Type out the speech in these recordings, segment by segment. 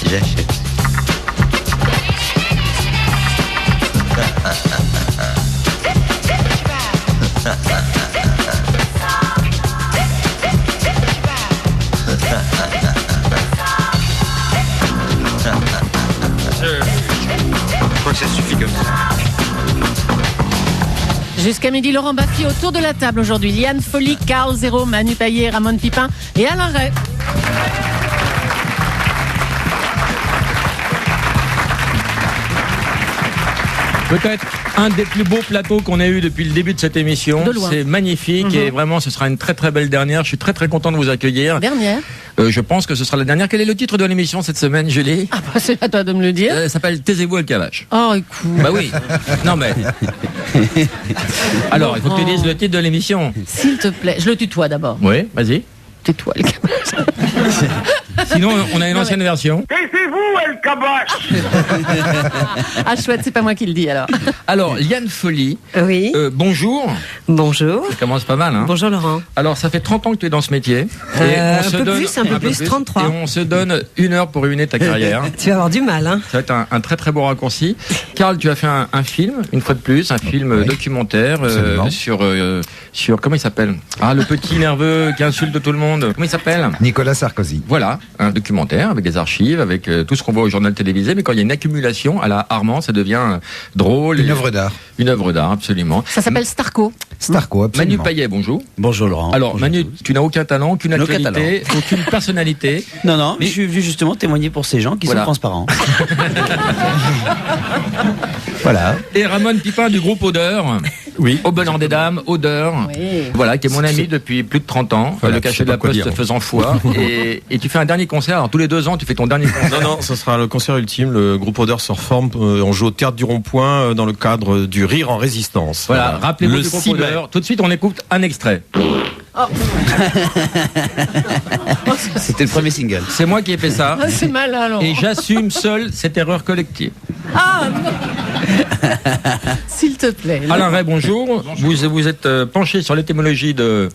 J'achète. Je crois que ça suffit comme ça. Jusqu'à midi, Laurent Baffy autour de la table aujourd'hui. Liane Folly, Carl Zéro, Manu Payet, Ramon Pipin et Alain Ray. Peut-être un des plus beaux plateaux qu'on ait eu depuis le début de cette émission. De loin. C'est magnifique et vraiment ce sera une très très belle dernière. Je suis très très content de vous accueillir. Dernière. Je pense que ce sera la dernière. Quel est le titre de l'émission cette semaine, Julie? Ah bah c'est à toi de me le dire. Elle s'appelle Taisez-vous, elle cavache. Oh écoute. Bah oui. Non mais. Alors, il faut que tu dises le titre de l'émission. S'il te plaît, je le tutoie d'abord. Oui, vas-y. Tais-toi, le gars. Sinon, on a une ancienne version. Taisez-vous, El Kabash. Ah chouette, c'est pas moi qui le dis alors. Alors, Liane Folly. Oui. Bonjour. Bonjour. Ça commence pas mal, hein. Bonjour Laurent. Alors, ça fait 30 ans que tu es dans ce métier. Un peu plus, 33. Et on se donne 1 heure pour ruiner ta carrière. Tu vas avoir du mal, hein. Ça va être un très très beau raccourci. Karl, tu as fait un film, une fois de plus, un film documentaire sur comment il s'appelle? Ah, le petit nerveux qui insulte tout le monde. Comment il s'appelle? Nicolas Sarkozy. Voilà, un documentaire avec des archives, avec tout ce qu'on voit au journal télévisé. Mais quand il y a une accumulation à la Armand, ça devient drôle. Une œuvre d'art. Une œuvre d'art, absolument. Ça s'appelle Starco. Starco, Manu absolument. Payet, bonjour. Bonjour Laurent. Alors Bonjour. Manu, tu n'as aucun talent, aucune Aucun actualité, aucune personnalité. Non, mais je suis venu justement témoigner pour ces gens qui Voilà. sont transparents. Voilà. Et Ramon Pipin du groupe Odeur. Oui. Au bonheur des dames, Odeur. Oui. Voilà, qui est mon ami depuis plus de 30 ans. Voilà, le je cachet sais de la pas quoi poste dire. faisant foi. et tu fais un dernier concert. Alors tous les 2 ans, tu fais ton dernier concert. Non, ce sera le concert ultime. Le groupe Odeur se reforme. On joue au Théâtre du Rond-Point dans le cadre du Rire en Résistance. Voilà, rappelez-vous Le du groupe 6 mai. Odeur. Tout de suite, on écoute un extrait. C'était le premier single. C'est moi qui ai fait ça. Ah, c'est malin Laurent. Et j'assume seul cette erreur collective. Ah non. S'il te plaît. Alain Ray, bonjour. Vous êtes penché sur l'étymologie de...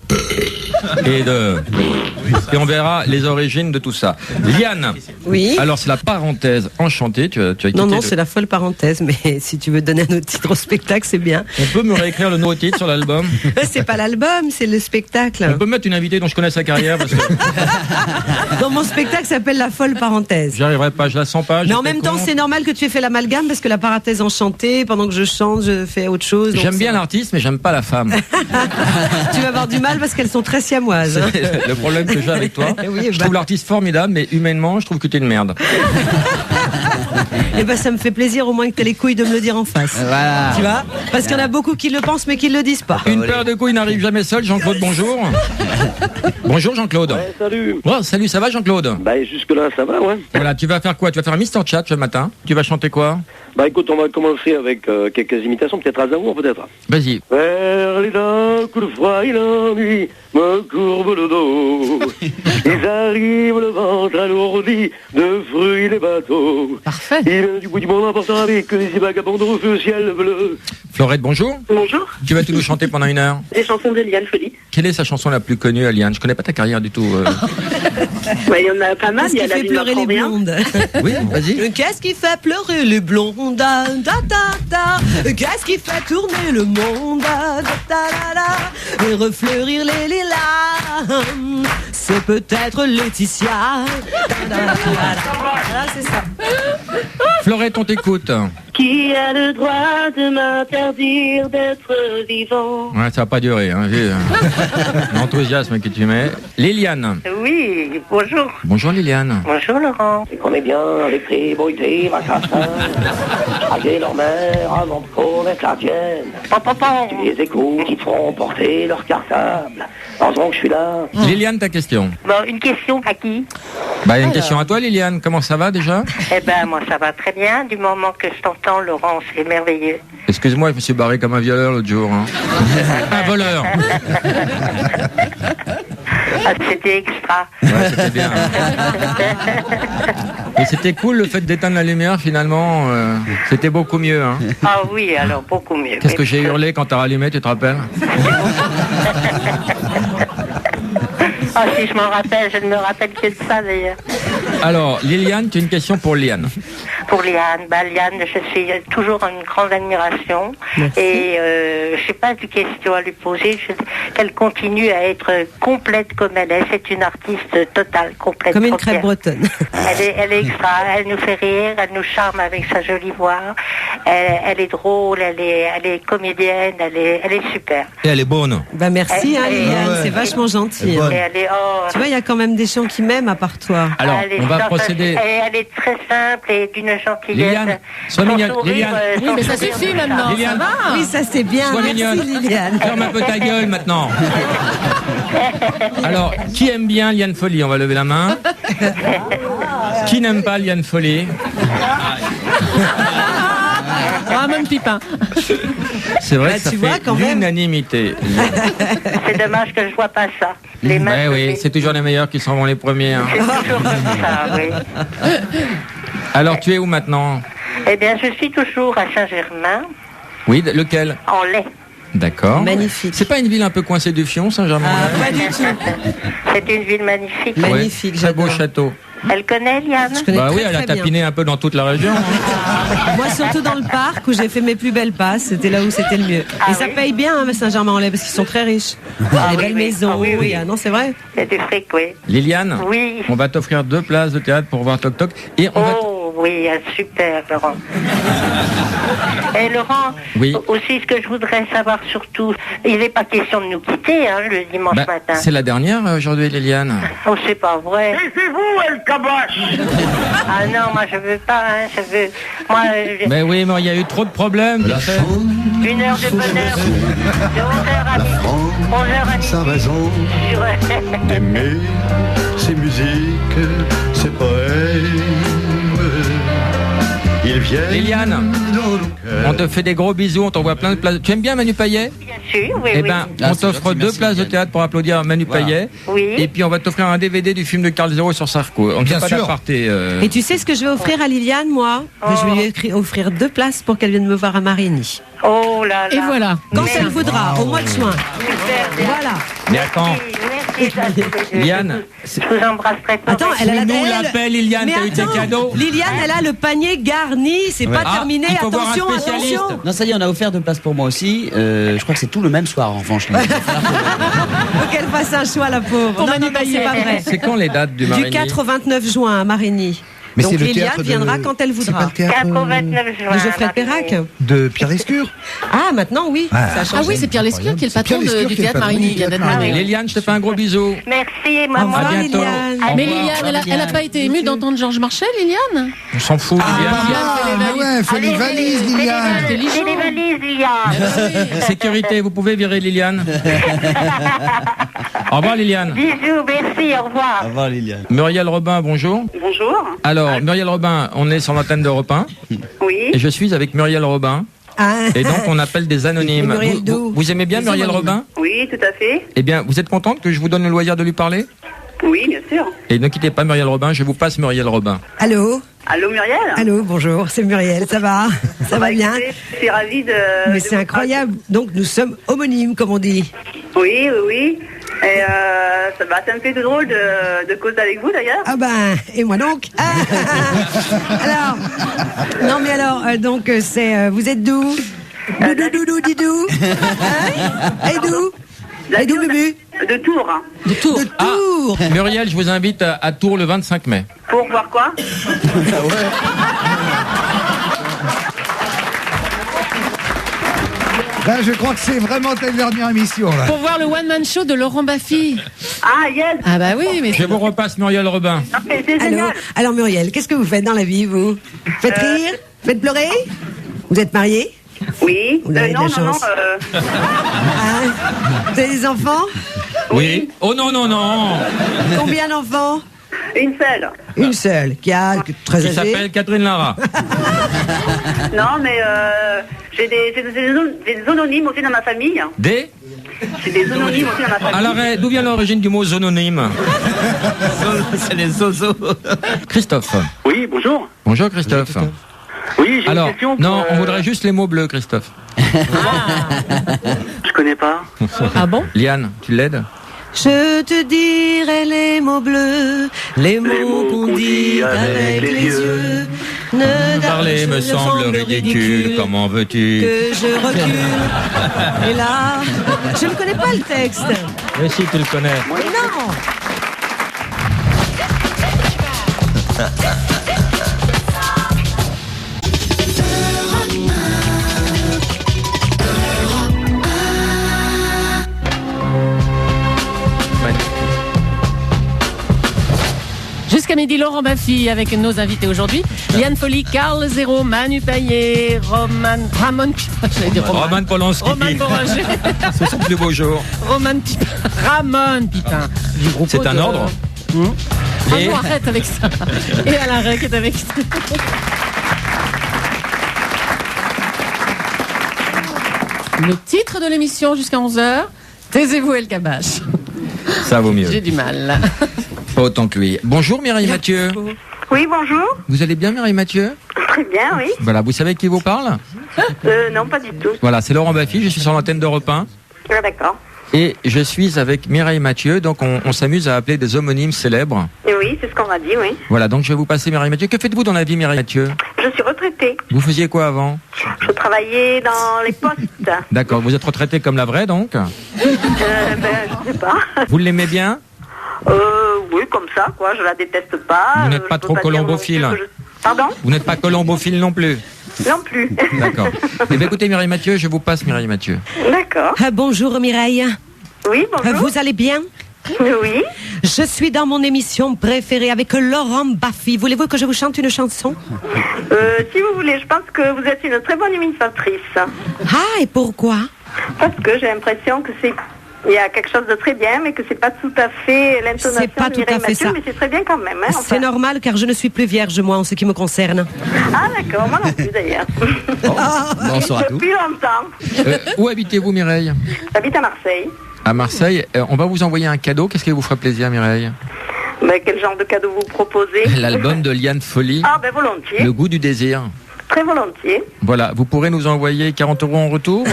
Et on verra les origines de tout ça. Liane, Oui. alors c'est la parenthèse enchantée. Tu as quitté Non, le- c'est la folle parenthèse, mais si tu veux donner un autre titre au spectacle, c'est bien. On peut me réécrire le nouveau titre sur l'album. C'est pas l'album, c'est le On spectacle. peut mettre une invitée dont je connais sa carrière parce que Dans mon spectacle s'appelle la folle parenthèse. j'arriverai pas, je la sens pas. Mais en même temps, c'est normal que tu aies fait l'amalgame parce que la parenthèse enchantée, pendant que je chante, je fais autre chose. donc J'aime bien ça- l'artiste, mais j'aime pas la femme. Tu vas avoir du mal parce qu'elles sont très siamoises. hein. C'est le problème que j'ai avec toi. Oui, Je bah. trouve l'artiste formidable, mais humainement, je trouve que t'es une merde. Et ben ça me fait plaisir au moins que tu aies les couilles de me le dire en face. Voilà. Tu vois? Parce qu'il y en a beaucoup qui le pensent mais qui le disent pas. Une paire de couilles n'arrive jamais seule. Jean-Claude, bonjour. Bonjour Jean-Claude. Ouais, salut. Oh, salut, ça va Jean-Claude? Bah, jusque-là, ça va, ouais. Voilà, tu vas faire quoi? Tu vas faire un Mister Chat ce matin. Tu vas chanter quoi? Bah, écoute, on va commencer avec quelques imitations, peut-être Aznavour, peut-être. Vas-y. Vers les d'un coup de froid et l'ennui me courbe le dos. Ils arrivent le ventre alourdi de fruits les bateaux. Parfait. Ils viennent du bout du monde en portant avec que des vagabonds au feu ciel bleu. Florette, bonjour. Bonjour, Tu vas tout nous chanter pendant 1 heure. les chansons de Liane Folly. Quelle est sa chanson la plus connue, Aliane? Je connais pas ta carrière du tout. Ouais, il y en a pas mal, Qu'est-ce il y a qui la fait vie pleurer les n'apprend rien. blondes? Oui, vas-y. Qu'est-ce qui fait pleurer les blondes? Da, da, da, da. Qu'est-ce qui fait tourner le monde? Da, da, da, da. Et refleurir les lilas. C'est peut-être Laetitia. Da, da, da, da. Voilà, c'est ça. Florette, on t'écoute. Qui a le droit de m'interdire d'être vivant? Ouais, ça va pas durer, hein, vu l'enthousiasme que tu mets. Liliane. Oui, bonjour. Bonjour Liliane. Bonjour Laurent. Ils connaissent bien les frivolités, ma chassin. Draguer leur mère avant de connaître la tienne. Tu les écoutes, ils te feront porter leur cartable. Heureusement que je suis là. Liliane, ta question. Bon, une question à qui? Bah, il y a une question à toi Liliane. Comment ça va déjà? Eh ben, moi ça va très bien. Du moment que je t'entends, Laurent, c'est merveilleux. Excuse-moi, je me suis barré comme un violeur l'autre jour. Hein. Un voleur. Ah, c'était extra. Ouais, c'était bien. Et c'était cool le fait d'éteindre la lumière finalement. C'était beaucoup mieux. Hein. Ah oui, alors beaucoup mieux. Qu'est-ce que j'ai hurlé quand t'as rallumé, tu te rappelles? Ah, si je m'en rappelle, je ne me rappelle que de ça d'ailleurs. Alors, Liliane, tu as une question pour Liane. Pour Liane, Liane, je suis toujours en une grande admiration. Merci. Et je n'ai pas de questions à lui poser. Qu'elle continue à être complète comme elle est. C'est une artiste totale, complète. Comme une entière. crêpe bretonne. Elle est extra, elle nous fait rire, elle nous charme avec sa jolie voix. Elle est drôle, elle est comédienne, elle est super. Et elle est bonne. Bah merci, hein, Liliane, ouais. c'est vachement gentil. Et elle est, Tu vois, il y a quand même des gens qui m'aiment à part toi. Alors, elle est on va sensationnelle. procéder. Elle est très simple et d'une gentillesse. Liliane, sois Son mignonne. sourire, Liliane. Oui, mais ça sourire suffit nous maintenant. charme. Liliane. Ça va. Oui, ça c'est bien. Sois Merci mignonne. Liliane. Ferme un peu ta gueule maintenant. Alors, qui aime bien Liane Folly? On va lever la main. Qui n'aime pas Liane Folly? Ramon Pipin. C'est vrai Bah, que ça tu vois, fait quand même. l'unanimité. C'est dommage que je vois pas ça. Les mains Ouais, oui, levées. c'est toujours les meilleurs qui s'en vont les premiers. Hein. C'est toujours comme ça, oui. Alors, tu es où maintenant? Eh bien, je suis toujours à Saint-Germain, Oui, lequel? en lait. D'accord. Magnifique. C'est pas une ville un peu coincée du Fion, Saint-Germain? Ah, pas du tout. C'est une ville magnifique. Ouais. Magnifique, Très beau j'adore. château. Elle connaît, Liane? Je connais Bah très, oui, elle a très bien. tapiné un peu dans toute la région. Hein. Moi, surtout dans le parc où j'ai fait mes plus belles passes, c'était là où c'était le mieux. Ah Et ça oui. paye bien, hein, Saint-Germain-en-Laye, parce qu'ils sont très riches. Des oui, belles oui. maisons. Ah oui, oui. Non, c'est vrai. C'est du fric, oui. Liliane, Oui. on va t'offrir 2 places de théâtre pour voir Toc Toc. Et on va Oh, oui, super, Laurent. Et Laurent, Oui. aussi ce que je voudrais savoir surtout, il n'est pas question de nous quitter, hein, le dimanche Bah, matin. c'est la dernière aujourd'hui, Liliane. Oh, c'est pas vrai. C'est vous, El Kabash. Ah non, moi je veux pas, hein, je veux... Moi, Mais oui, mais il y a eu trop de problèmes. vite fait. une heure de bonheur, de 11h à midi. 11h à midi. Sa raison Sur- d'aimer ces musiques, ces poèmes. Ils viennent Liliane, dans nos cœurs. on te fait des gros bisous, on t'envoie plein de places. Tu aimes bien Manu Payet? Bien sûr, oui, Eh oui. ben, Ah, on c'est t'offre gentil, 2 merci, places de Liliane. théâtre pour applaudir Manu Payet. Oui. Et puis on va t'offrir un DVD du film de Carl Zero sur Sarko. On ne fait pas d'aparté. Et tu sais ce que je vais offrir à Liliane, moi? Je vais lui offrir 2 places pour qu'elle vienne me voir à Marigny. Oh là là. Et voilà. Quand elle voudra, au mois de juin. Super. Voilà. Mais attends, Merci, Liane, je vous embrasse très fort. Attends, elle a la nous l'appelle Liliane, Mais t'as eu tes attends, cadeaux. Liliane, elle a le panier garni. C'est pas Ah, terminé. il faut voir un Attention, spécialiste. attention. Non, ça y est, on a offert 2 places pour moi aussi. Je crois que c'est tout le même soir, en revanche. Faut qu'elle fasse un choix, la pauvre. Pour Non, Manu non, non, c'est Payet. pas vrai. C'est quand les dates du Du Marigny? 4 au 29 juin à Marigny. Mais Donc c'est le Liliane théâtre de- viendra quand elle C'est pas voudra. le théâtre 89 juin. De Geoffrey Perrac. de Pierre Lescure. Ah, maintenant, oui. Ah. Ça a Ah changé. oui, c'est Pierre Lescure qui est le patron Pierre Lescure du qui est le théâtre patron Marigny. du Il y a théâtre d'être Marigny. marié. Liliane, je te fais un gros bisou. Merci, Au maman. revoir, À bientôt. Liliane. Mais revoir. Liliane, elle a pas été émue d'entendre Georges Marchais, Liliane? On s'en fout, Liliane. Ah, ouais, fais les valises, Liliane. C'est les valises, Liliane. Sécurité, vous pouvez virer Liliane. Au revoir Liliane. Bisous, merci, au revoir. Au revoir, Liliane. Muriel Robin, bonjour. Bonjour. Alors, Muriel Robin, on est sur l'antenne d'Europe 1 Oui. et je suis avec Muriel Robin. Ah. Et donc, on appelle des anonymes. Et Muriel Vous, d'où vous aimez bien Des Muriel homonymes. Robin? Oui, tout à fait. Eh bien, vous êtes contente que je vous donne le loisir de lui parler? Oui, bien sûr. Et ne quittez pas Muriel Robin, je vous passe Muriel Robin. Allô? Allô, Muriel. Allô, bonjour, c'est Muriel, ça va? Ça va bien? Je suis ravie de... Mais c'est incroyable. Donc nous sommes homonymes, comme on dit. Oui, oui, oui. Et ça me fait tout drôle de causer avec vous, d'ailleurs. Ah ben, et moi donc? Ah, alors, non mais alors, donc c'est, vous êtes d'où? Doudou, didou. Hein? Et d'où? Et d'où, Bubu? De Tours. Hein. De Tours. De Tours. Muriel, je vous invite à Tours le 25 mai. Pour voir quoi? Là, je crois que c'est vraiment ta dernière émission. Là. Pour voir le one-man show de Laurent Baffy. Ah, yes. Ah bah oui, mais Je vous repasse Muriel Robin. Ah, mais c'est Alors, génial. alors Muriel, qu'est-ce que vous faites dans la vie, vous? Faites rire? Faites pleurer? Vous êtes mariée? Oui. Vous avez de la non, chance. non. Ah, vous avez des enfants? Oui. Oh non, non, non. Combien d'enfants? Une seule. Une seule, qui a très Qui âgée. s'appelle Catherine Lara. Non, mais j'ai des zononymes aussi dans ma famille. Des J'ai des zononymes aussi dans ma famille. À l'arrêt, d'où vient l'origine du mot zononyme? C'est les zozos. Christophe. Oui, bonjour. Bonjour Christophe. Oui, j'ai Alors, une question. non, pour, on voudrait juste les mots bleus, Christophe. Je connais pas. Ah bon? Liane, tu l'aides? Je te dirai les mots bleus, les mots qu'on dit avec les yeux. Ne Parler me semble ridicule, comment veux-tu? que je recule. Et là, je ne connais pas le texte. Mais si, tu le connais. Mais non. Jusqu'à midi, Laurent Baffy avec nos invités aujourd'hui. Liane Folly, Carl Zéro, Manu Payet, Ramon Polanski. Roman Boranger. C'est son plus beau jour. Ramon Pipin. Du groupe C'est un de- ordre. Ah Et non, arrête avec ça. Et Alain Rey qui est avec ça. Le titre de l'émission jusqu'à 11h, Taisez-vous El Kabash. ça vaut mieux. J'ai du mal. Pas autant que lui. Bonjour Mireille Mathieu. Oui, bonjour. Vous allez bien Mireille Mathieu? Très bien, oui. Voilà, vous savez qui vous parle? Non, pas du tout. Voilà, c'est Laurent Baffy, je suis sur l'antenne d'Europe 1. Ah, d'accord. Et je suis avec Mireille Mathieu, donc on s'amuse à appeler des homonymes célèbres. Et oui, c'est ce qu'on m'a dit, oui. Voilà, donc je vais vous passer Mireille Mathieu. Que faites-vous dans la vie Mireille Mathieu? Je suis retraitée. Vous faisiez quoi avant? Je travaillais dans les postes. D'accord, vous êtes retraité comme la vraie donc? Ben, je sais pas. Vous l'aimez bien? Oui, comme ça, quoi. Je la déteste pas. Vous n'êtes pas Je peux trop dire colombophile. non plus que Pardon? Vous n'êtes pas colombophile non plus? Non plus. D'accord. Eh bien écoutez Mireille Mathieu, je vous passe Mireille Mathieu. D'accord. Bonjour Mireille. Oui, bonjour. Vous allez bien? Oui. Je suis dans mon émission préférée avec Laurent Baffy. Voulez-vous que je vous chante une chanson? Si vous voulez, je pense que vous êtes une très bonne imitatrice. Ah, et pourquoi? Parce que j'ai l'impression que il y a quelque chose de très bien, mais que c'est pas tout à fait l'intonation C'est pas de tout à Mireille fait Mathieu, ça. mais c'est très bien quand même. Hein, C'est normal car je ne suis plus vierge, moi, en ce qui me concerne. Ah d'accord, moi non plus d'ailleurs. Bonsoir à tous. Depuis longtemps. Où habitez-vous Mireille? J'habite à Marseille. À Marseille. On va vous envoyer un cadeau. Qu'est-ce qui vous fera plaisir Mireille? Mais quel genre de cadeau vous proposez? L'album de Liane Folly, Ah ben volontiers, Le goût du désir. très volontiers. Voilà, vous pourrez nous envoyer 40 € en retour.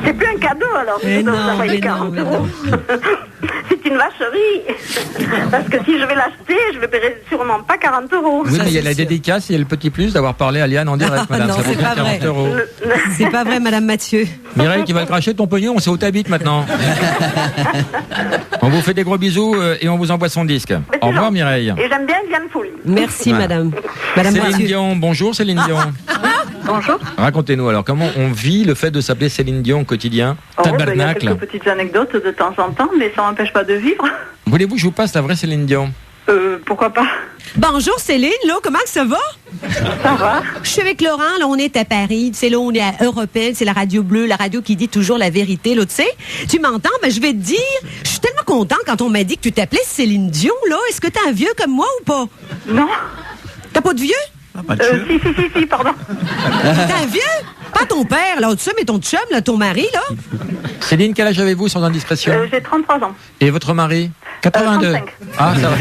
C'est plus un cadeau alors, Mais si vous non, envoyez mais 40 non, euros. C'est une vacherie. Parce que si je vais l'acheter, je ne paierai sûrement pas 40 euros. Oui, Ça, mais il y a c'est la sûr. dédicace et le petit plus d'avoir parlé à Liane en direct, madame. Non, Ça vaut c'est bien pas 40 vrai. €. C'est pas vrai, Madame Mathieu. Mireille, tu vas le cracher ton pognon, on sait où t'habites maintenant. On vous fait des gros bisous et on vous envoie son disque. Mais c'est Au revoir gentil. Mireille. Et j'aime bien Liane Folly. Merci, Voilà. Madame. Madame Céline Mathieu. Dion, bonjour Céline Dion. Bonjour. Racontez-nous alors, comment on vit le fait de s'appeler Céline Dion au quotidien? Il y a Tabernacle. quelques petites anecdotes de temps en temps, mais ça n'empêche pas de vivre. Voulez-vous que je vous passe la vraie Céline Dion? Pourquoi pas? Bonjour Céline, là, comment que ça va? Ça va. Je suis avec Laurent, là, on est à Paris, tu sais, là, on est à Européenne, c'est la radio bleue, la radio qui dit toujours la vérité, là, tu sais. Tu m'entends? Ben, je vais te dire, je suis tellement contente quand on m'a dit que tu t'appelais Céline Dion, là. Est-ce que t'as un vieux comme moi ou pas? Non. T'as pas de vieux? Si, pardon. T'as un vieux? Pas ton père, là, tu sais, mais ton chum, là, ton mari, là. Céline, quel âge avez-vous sans indiscrétion? J'ai 33 ans. Et votre mari? 82. 35. Ah, ça va.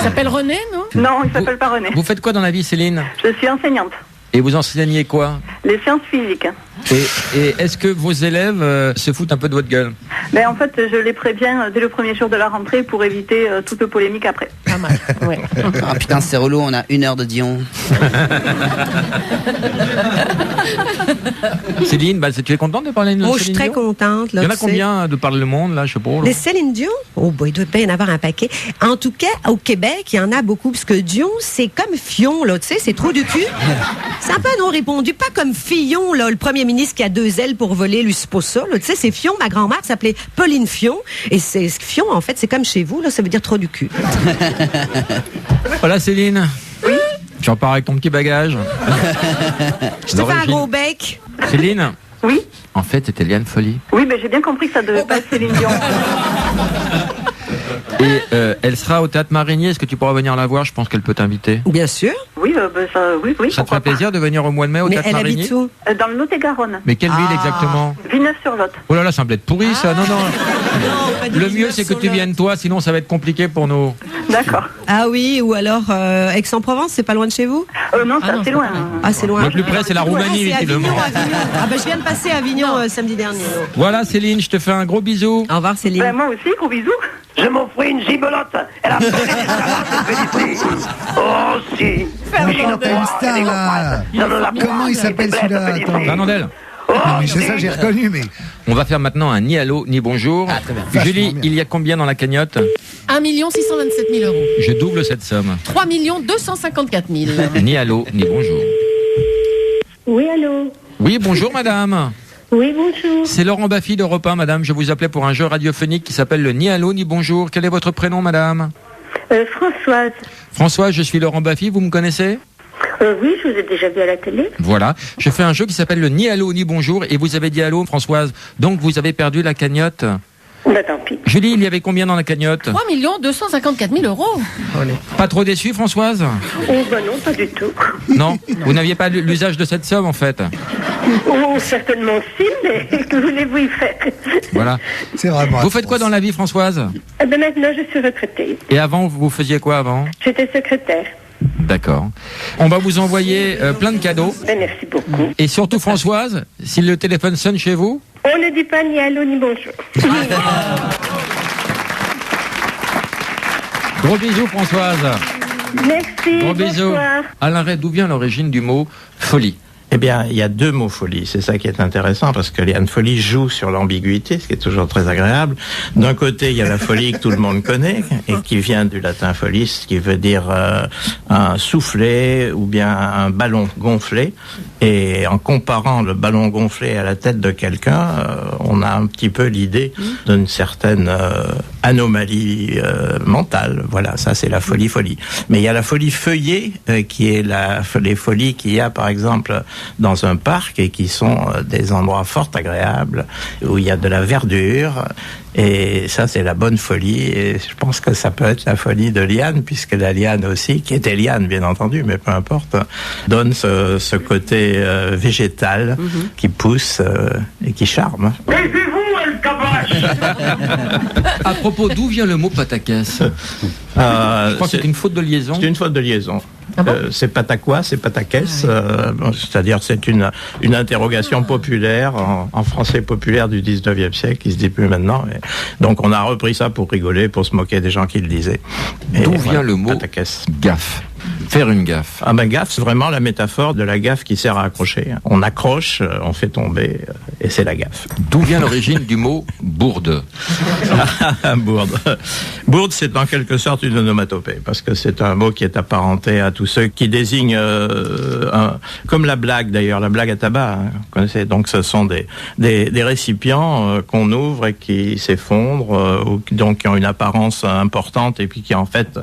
Il s'appelle René, non? Non, il s'appelle pas René. Vous faites quoi dans la vie, Céline? Je suis enseignante. Et vous enseignez quoi? Les sciences physiques. Et est-ce que vos élèves se foutent un peu de votre gueule? Ben, en fait, je les préviens dès le premier jour de la rentrée pour éviter toute polémique après. Pas mal, ouais. Ah putain, c'est relou, on a 1 heure de Dion. Céline, tu es contente de parler de Oh, Céline je suis très Dion? contente, là. Il y en a tu sais. combien de par le monde, là, je sais pas. là? Les Céline Dion? Oh, boy, il doit bien y en avoir un paquet. En tout cas, au Québec, il y en a beaucoup, parce que Dion, c'est comme Fion, là, tu sais, c'est trop du cul. C'est un peu non répondu, pas comme Fillon, là, le premier féministe qui a 2 ailes pour voler l'usposa. Tu sais, c'est Fion. Ma grand-mère s'appelait Pauline Fion. Et c'est Fion, en fait, c'est comme chez vous, là, ça veut dire trop du cul. Voilà Céline. Oui. Tu repars avec ton petit bagage. Je te fais un gros bec. Céline. Oui. En fait, c'était Liane Folly. Oui, mais j'ai bien compris que ça devait pas être Céline Dion. Et elle sera au Théâtre Marigny. Est-ce que tu pourras venir la voir? Je pense qu'elle peut t'inviter. Bien sûr. Oui, oui. Ça te ferait plaisir de venir au mois de mai au Théâtre Marigny? Mais elle habite où? Dans le Lot-et-Garonne. Mais quelle ville exactement? Villeneuve-sur-Lot. Oh là là, ça me être pourri ça. Non. Le mieux c'est que tu viennes toi, sinon ça va être compliqué pour nous. D'accord. Ah oui, ou alors Aix-en-Provence, c'est pas loin de chez vous? Non, c'est assez loin. Ah, c'est loin. Le plus près c'est la Roumanie, évidemment. Avignon. Ah bah je viens de passer à Avignon samedi dernier. Voilà Céline, je te fais un gros bisou. Au revoir Céline. Ben, moi aussi, gros bisous. Je m'offrais une gibelotte. Elle a fait des Oh si. Une star là. Comment il s'appelle celui-là? Attends. Fernandel. Non, mais c'est ça, j'ai reconnu, mais. On va faire maintenant un ni allô ni bonjour. Ah, très bien. Julie, il y a combien dans la cagnotte? 1 627 000 euros. Je double cette somme. 3 254 000. Ni allô ni bonjour. Oui, allô? Oui, bonjour madame. Oui, bonjour. C'est Laurent Baffy d'Europe 1, madame. Je vous appelais pour un jeu radiophonique qui s'appelle le ni allô ni bonjour. Quel est votre prénom, madame? Françoise. Françoise, je suis Laurent Baffy, vous me connaissez? Oui, je vous ai déjà vu à la télé. Voilà, je fais un jeu qui s'appelle le ni allô ni bonjour et vous avez dit allô, Françoise. Donc vous avez perdu la cagnotte. Bah tant pis. Julie, il y avait combien dans la cagnotte? 3 254 000 euros. Pas trop déçue, Françoise? Oh bah non, pas du tout. Non, vous n'aviez pas l'usage de cette somme en fait. Oh, certainement si, mais que voulez-vous y faire? Voilà. C'est vraiment. Vous faites quoi dans la vie, Françoise? Eh ben maintenant, je suis retraitée. Et avant, vous faisiez quoi avant? J'étais secrétaire. D'accord. On va vous envoyer plein de cadeaux. Ben, merci beaucoup. Et surtout, Françoise, si le téléphone sonne chez vous, On ne dit pas ni allô ni bonjour. gros bisous, Françoise. Merci. Gros bisous. Bonsoir. Alain Ray, d'où vient l'origine du mot folie? Eh bien, il y a 2 mots folie. C'est ça qui est intéressant parce que Liane Folly joue sur l'ambiguïté, ce qui est toujours très agréable. D'un côté, il y a la folie que tout le monde connaît et qui vient du latin folis, qui veut dire un soufflet ou bien un ballon gonflé. Et en comparant le ballon gonflé à la tête de quelqu'un, on a un petit peu l'idée d'une certaine anomalie mentale. Voilà, ça c'est la folie. Mais il y a la folie feuillée qui est les folies qu'il y a par exemple dans un parc et qui sont des endroits fort agréables où il y a de la verdure. Et ça, c'est la bonne folie. Et je pense que ça peut être la folie de Liane, puisque la liane aussi, qui était liane, bien entendu, mais peu importe, donne ce côté végétal qui pousse et qui charme. À propos, d'où vient le mot pataquès? Je crois que c'est une faute de liaison. C'est une faute de liaison. C'est pataquois, c'est pataquès, c'est-à-dire c'est une interrogation populaire en français populaire du 19e siècle qui se dit plus maintenant. Et donc on a repris ça pour rigoler, pour se moquer des gens qui le disaient. D'où vient le mot gaffe? Faire une gaffe. Ah ben gaffe, c'est vraiment la métaphore de la gaffe qui sert à accrocher. On accroche, on fait tomber, et c'est la gaffe. D'où vient l'origine du mot bourde? Bourde. Bourde, c'est en quelque sorte une onomatopée, parce que c'est un mot qui est apparenté à tous ceux qui désignent, comme la blague d'ailleurs, la blague à tabac, hein, vous connaissez. Donc ce sont des récipients qu'on ouvre et qui s'effondrent, ou donc qui ont une apparence importante et puis qui en fait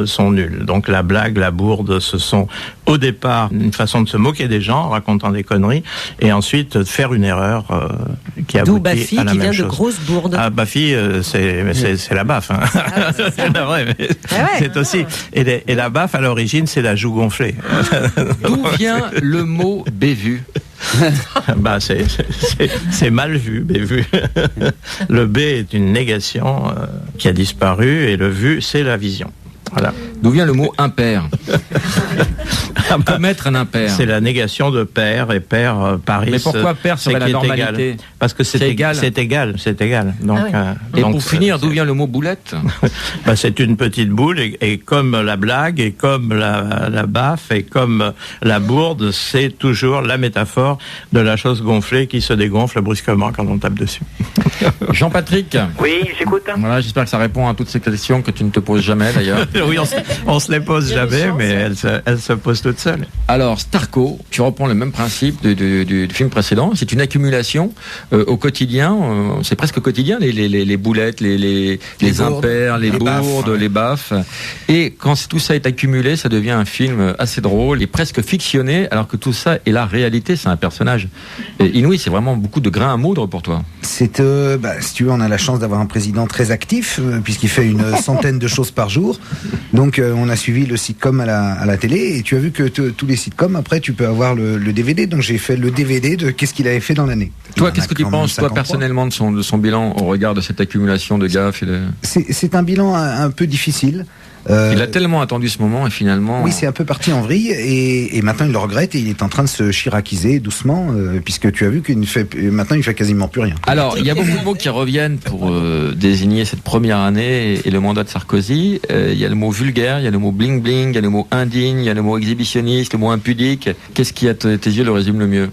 sont nuls. Donc la blague, la bourde, ce sont au départ une façon de se moquer des gens en racontant des conneries et ensuite de faire une erreur qui aboutit Baffy, à la qui même vient chose. de grosse bourde. Ah, Baffy, c'est la baffe. Hein. C'est la vraie, mais c'est aussi. Et la baffe, à l'origine, c'est la joue gonflée. D'où vient le mot bévu? Bah, c'est mal vu, bévu. Le B est une négation qui a disparu et le vu, c'est la vision. Voilà. D'où vient le mot impair? Commettre un impair. C'est la négation de pair et pair Paris. Mais pourquoi pair serait la normalité? Égal. Parce que c'est égal. C'est égal. Donc, et donc, pour finir, d'où vient le mot boulette? Bah, c'est une petite boule et comme la blague et comme la baffe et comme la bourde, c'est toujours la métaphore de la chose gonflée qui se dégonfle brusquement quand on tape dessus. Jean-Patrick. Oui, j'écoute. Voilà, j'espère que ça répond à toutes ces questions que tu ne te poses jamais d'ailleurs. Oui, on se les pose jamais, mais elles se posent tout toute seule. Alors, Starco, tu reprends le même principe du film précédent. C'est une accumulation au quotidien. C'est presque quotidien, les boulettes, les impairs, les bourdes, les baffes. Et quand tout ça est accumulé, ça devient un film assez drôle et presque fictionné, alors que tout ça est la réalité, c'est un personnage. Et Inouï, c'est vraiment beaucoup de grains à moudre pour toi. C'est, si tu veux, on a la chance d'avoir un président très actif, puisqu'il fait une centaine de choses par jour. Donc, on a suivi le sitcom à la télé, et tu as vu que tous les sitcoms, après, tu peux avoir le DVD. Donc, j'ai fait le DVD de qu'est-ce qu'il avait fait dans l'année. Toi, qu'est-ce que tu penses, toi, personnellement, de son bilan au regard de cette accumulation de gaffes C'est un bilan un peu difficile. Il a tellement attendu ce moment et finalement... Oui, c'est un peu parti en vrille et maintenant il le regrette et il est en train de se chiraciser doucement puisque tu as vu maintenant il fait quasiment plus rien. Alors, il y a beaucoup de mots qui reviennent pour désigner cette première année et le mandat de Sarkozy. Il y a le mot vulgaire, il y a le mot bling-bling, il y a le mot indigne, il y a le mot exhibitionniste, le mot impudique. Qu'est-ce qui, à tes yeux, le résume le mieux ?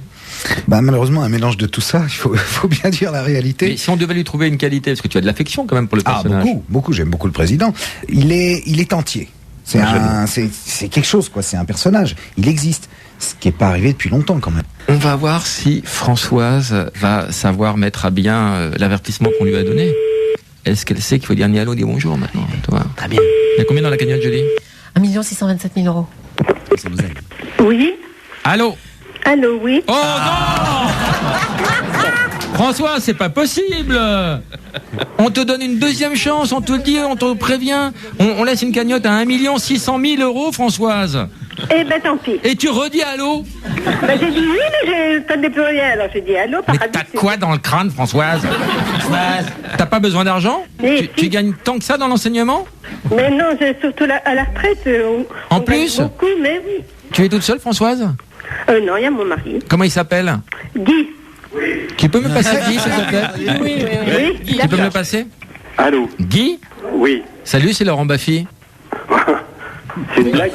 Malheureusement, un mélange de tout ça, il faut bien dire la réalité. Mais si on devait lui trouver une qualité, parce que tu as de l'affection quand même pour le personnage. Beaucoup, j'aime beaucoup le président. Il est entier. C'est quelque chose, quoi. C'est un personnage. Il existe. Ce qui n'est pas arrivé depuis longtemps, quand même. On va voir si Françoise va savoir mettre à bien l'avertissement qu'on lui a donné. Est-ce qu'elle sait qu'il faut dire ni allô, ni bonjour maintenant, toi ? Très bien. Il y a combien dans la cagnotte, Julie ? 1 627 000 euros. Ça vous aide. Oui. Allô ? Allô, oui. Oh non François, c'est pas possible. On te donne une deuxième chance, on te le dit, on te prévient. On laisse une cagnotte à 1 600 000 euros, Françoise. Eh ben tant pis. Et tu redis allô ? J'ai dit oui, mais j'entendais plus rien, alors j'ai dit allô. Mais t'as quoi dans le crâne, Françoise ? T'as pas besoin d'argent ? Tu gagnes tant que ça dans l'enseignement ? Mais non, surtout à la retraite. En plus ? Beaucoup, mais oui. Tu es toute seule, Françoise ? Non, il y a mon mari. Comment il s'appelle ? Guy. Tu peux me passer Guy, s'il te plaît ? Oui. Tu peux me le passer ? Allô ? Guy ? Oui. Salut, c'est Laurent Baffy. C'est une blague ?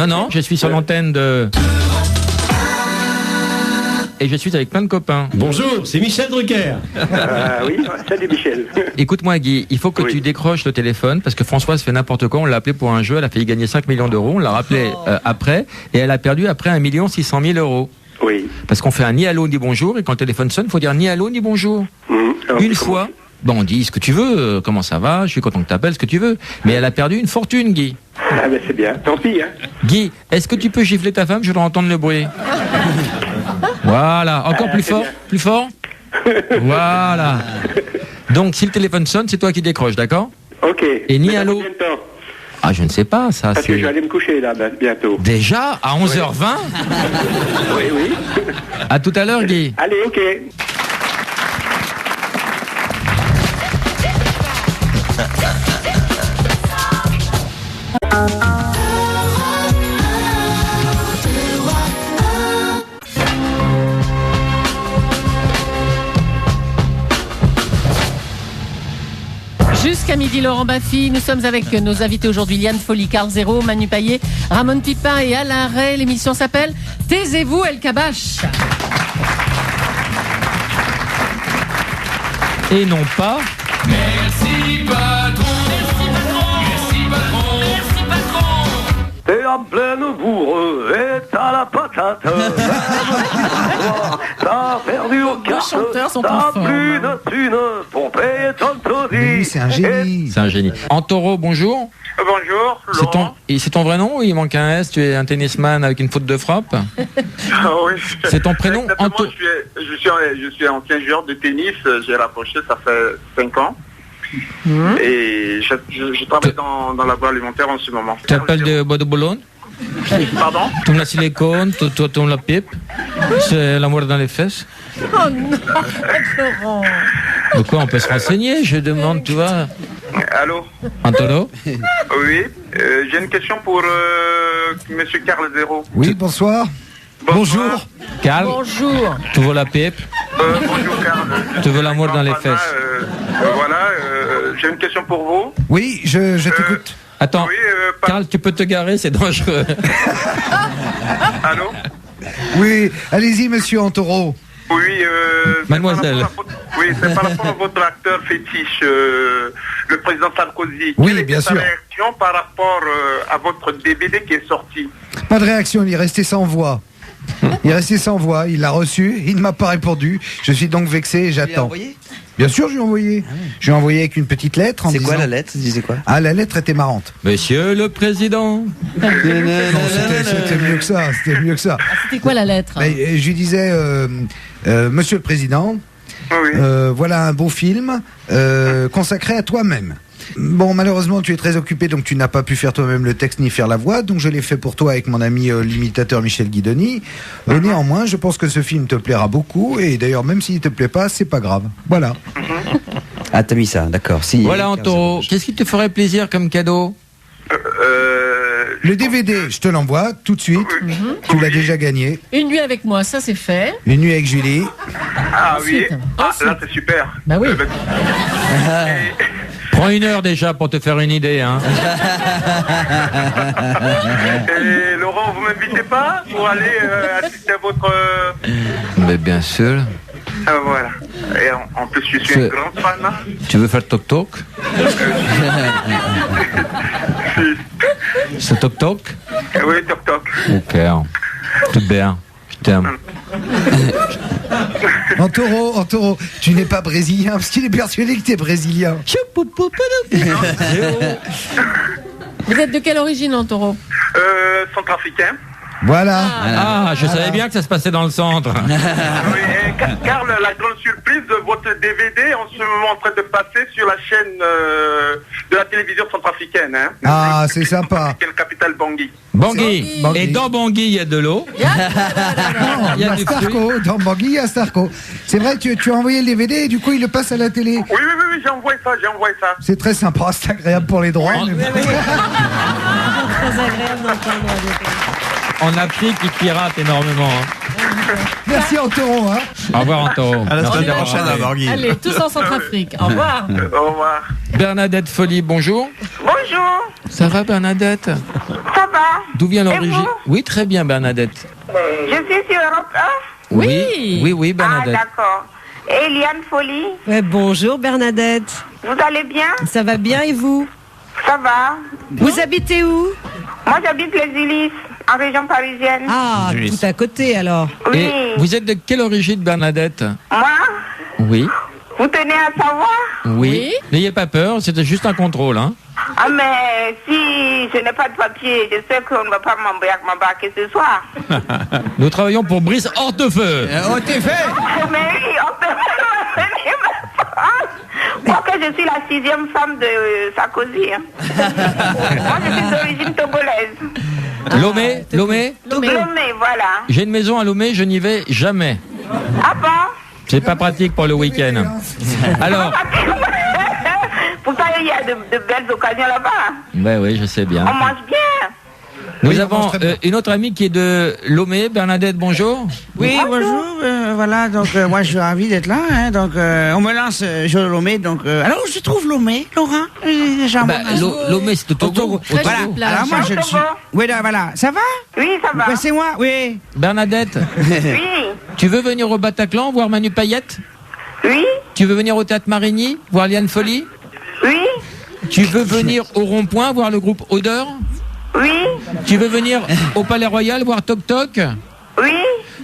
Non, je suis sur l'antenne de... Et je suis avec plein de copains. Bonjour, c'est Michel Drucker. Oui, salut Michel. Écoute-moi Guy, il faut que tu décroches le téléphone parce que Françoise fait n'importe quoi. On l'a appelé pour un jeu, elle a failli gagner 5 millions d'euros. On l'a rappelé après et elle a perdu après 1 600 000 euros. Oui. Parce qu'on fait un ni allô ni bonjour et quand le téléphone sonne, il faut dire ni allô ni bonjour. Une fois. Bon, on dit ce que tu veux, comment ça va, je suis content que tu appelles, ce que tu veux. Mais elle a perdu une fortune, Guy. Ah ben c'est bien, tant pis. Hein. Guy, est-ce que tu peux gifler ta femme ? Je dois entendre le bruit. Voilà, encore plus fort, plus fort. Voilà. Donc, si le téléphone sonne, c'est toi qui décroches, d'accord ? Ok. Et ni allô. Ah, je ne sais pas, ça. Parce que je vais aller me coucher là, bientôt. Déjà à 11h20 ? Oui. À tout à l'heure, Guy. Allez, ok. Jusqu'à midi, Laurent Baffy. Nous sommes avec nos invités aujourd'hui, Liane Folly, Carl Zéro, Manu Payet, Ramon Pipin et Alain Ray. L'émission s'appelle Taisez-vous, El Kabash. Et non pas... Merci patron, merci patron, merci patron. T'es en pleine bourre et t'as la patate. T'as perdu au cartes, t'as plus de thunes pour payer ton taudis. Oui, c'est un génie. C'est un génie. Antoro, bonjour. Bonjour, Laurent. C'est ton vrai nom ou il manque un S ? Tu es un tennisman avec une faute de frappe ? Oui. C'est ton prénom Antoro. Je suis ancien joueur de tennis, j'ai rapproché, ça fait 5 ans. Et je travaille dans l'agroalimentaire en ce moment. Tu appelles de bois de Boulogne ? Pardon ? Tu me la silicone, tu me la pipe. C'est l'amour dans les fesses. Oh non, Laurent. De quoi on peut se renseigner ? Je demande, tu vois. Allô ? Antoro ? Oui, j'ai une question pour Monsieur Carl Zéro. Oui, bonsoir. Bonjour. Carl ? Bonjour. Tu veux la pipe ? Bonjour Carl. Tu veux l'amour dans les fesses ? Voilà, j'ai une question pour vous. Oui, je t'écoute. Attends, Carl, tu peux te garer, c'est dangereux. Allô ? Oui, allez-y, monsieur Antoro. Oui, Mademoiselle. Oui, c'est par rapport à votre acteur fétiche, le président Sarkozy. Oui, Quelle bien était sûr. sa réaction par rapport à votre DVD qui est sorti? Pas de réaction, il est resté sans voix. Il est resté sans voix, il l'a reçu, il ne m'a pas répondu. Je suis donc vexé et j'attends. Bien sûr, je lui ai envoyé. Je lui ai envoyé avec une petite lettre. C'est quoi la lettre? Tu disais quoi? Ah, la lettre était marrante. Monsieur le Président. Non, c'était mieux que ça. C'était mieux que ça. C'était quoi la lettre? Mais, je lui disais, Monsieur le Président, voilà un beau film consacré à toi-même. Bon, malheureusement, tu es très occupé, donc tu n'as pas pu faire toi-même le texte ni faire la voix, donc je l'ai fait pour toi avec mon ami l'imitateur Michel Guidoni. Néanmoins, je pense que ce film te plaira beaucoup, et d'ailleurs, même s'il te plaît pas, c'est pas grave. Voilà. Ah, t'as mis ça, d'accord. Si, Voilà, Antoro. Qu'est-ce qui te ferait plaisir comme cadeau? Le DVD, je te l'envoie tout de suite. Tu l'as déjà gagné. Une nuit avec moi, ça c'est fait. Une nuit avec Julie. Ah oui, Ensuite. là c'est super. Bah oui. Prends 1 heure déjà pour te faire une idée. Hein. Et Laurent, vous m'invitez pas pour aller assister à votre... Mais bien sûr. Ah, voilà. Et en plus, je suis un grand fan. Hein. Tu veux faire toc-toc? C'est toc-toc? Oui, toc-toc. Ok. Tout bien. Je t'aime. Antoro, tu n'es pas brésilien, parce qu'il est persuadé que tu es brésilien. Vous êtes de quelle origine, Antoro? Centrafricain. Voilà. Ah, je savais bien que ça se passait dans le centre. Oui, car la grande surprise de votre DVD, en ce moment en train de passer sur la chaîne de la télévision centrafricaine. Hein. Ah, c'est sympa. Quelle capitale Bangui. Bangui. Et dans Bangui, il y a de l'eau. Non, il y a Starco. Dans Bangui, il y a Starco. C'est vrai, tu as envoyé le DVD et du coup, il le passe à la télé. Oui, j'ai envoyé ça, C'est très sympa, c'est agréable pour les droits. mais bon. Très agréable d'entendre. En Afrique, ils piratent énormément. Hein. Merci Antoro. Hein. Au revoir, Antoro. À la Merci semaine d'avoir prochaine à appelé. Bangui. Allez, tous en Centrafrique. Au revoir. Au revoir. Bernadette Folly, bonjour. Bonjour, Ça va, Bernadette? ça va? D'où vient Et l'origine? vous? Oui, très bien, Bernadette. Je suis sur Europe 1. Oui, Bernadette. Ah, d'accord. Et Liane Folly, Ouais, bonjour Bernadette. vous allez bien? Ça va bien et vous? Ça va? Vous habitez où? Moi, j'habite les Ulysses, en région parisienne. Ah, Julius. tout à côté alors. Oui. Et vous êtes de quelle origine, Bernadette? Moi, Oui. vous tenez à savoir? Oui. N'ayez pas peur, c'était juste un contrôle. Hein. Ah, mais si je n'ai pas de papier, je sais qu'on ne va pas m'embarquer ce soir. Nous travaillons pour Brice Hortefeux. Oh, t'es fait. Mais oui, on peut Moi que je suis la 6e femme de Sarkozy. Hein. Moi, je suis d'origine togolaise. Lomé, Lomé. Lomé, voilà. J'ai une maison à Lomé, je n'y vais jamais. Ah bon? C'est pas pratique pour le week-end. Alors, Pourtant, il y a de belles occasions là-bas. ben oui, je sais bien. On mange bien. Nous avons une autre amie qui est de Lomé, Bernadette, bonjour. Oui, bonjour. Voilà, donc moi je suis ravi d'être là. Hein, donc on me lance Joël Lomé. Donc alors où se trouve Lomé, Laurent? Lomé, c'est au Togo. Voilà. Alors moi je le suis. Oui, là, voilà. Ça va? Oui, ça va. Ben, c'est moi, oui. Bernadette, Oui. tu veux venir au Bataclan voir Manu Payette? Oui. Tu veux venir au Théâtre Marigny voir Liane Folly? Oui. Tu veux venir au Rond-Point voir le groupe Odeur? Oui. Tu veux venir au Palais Royal voir Toc Toc? Oui.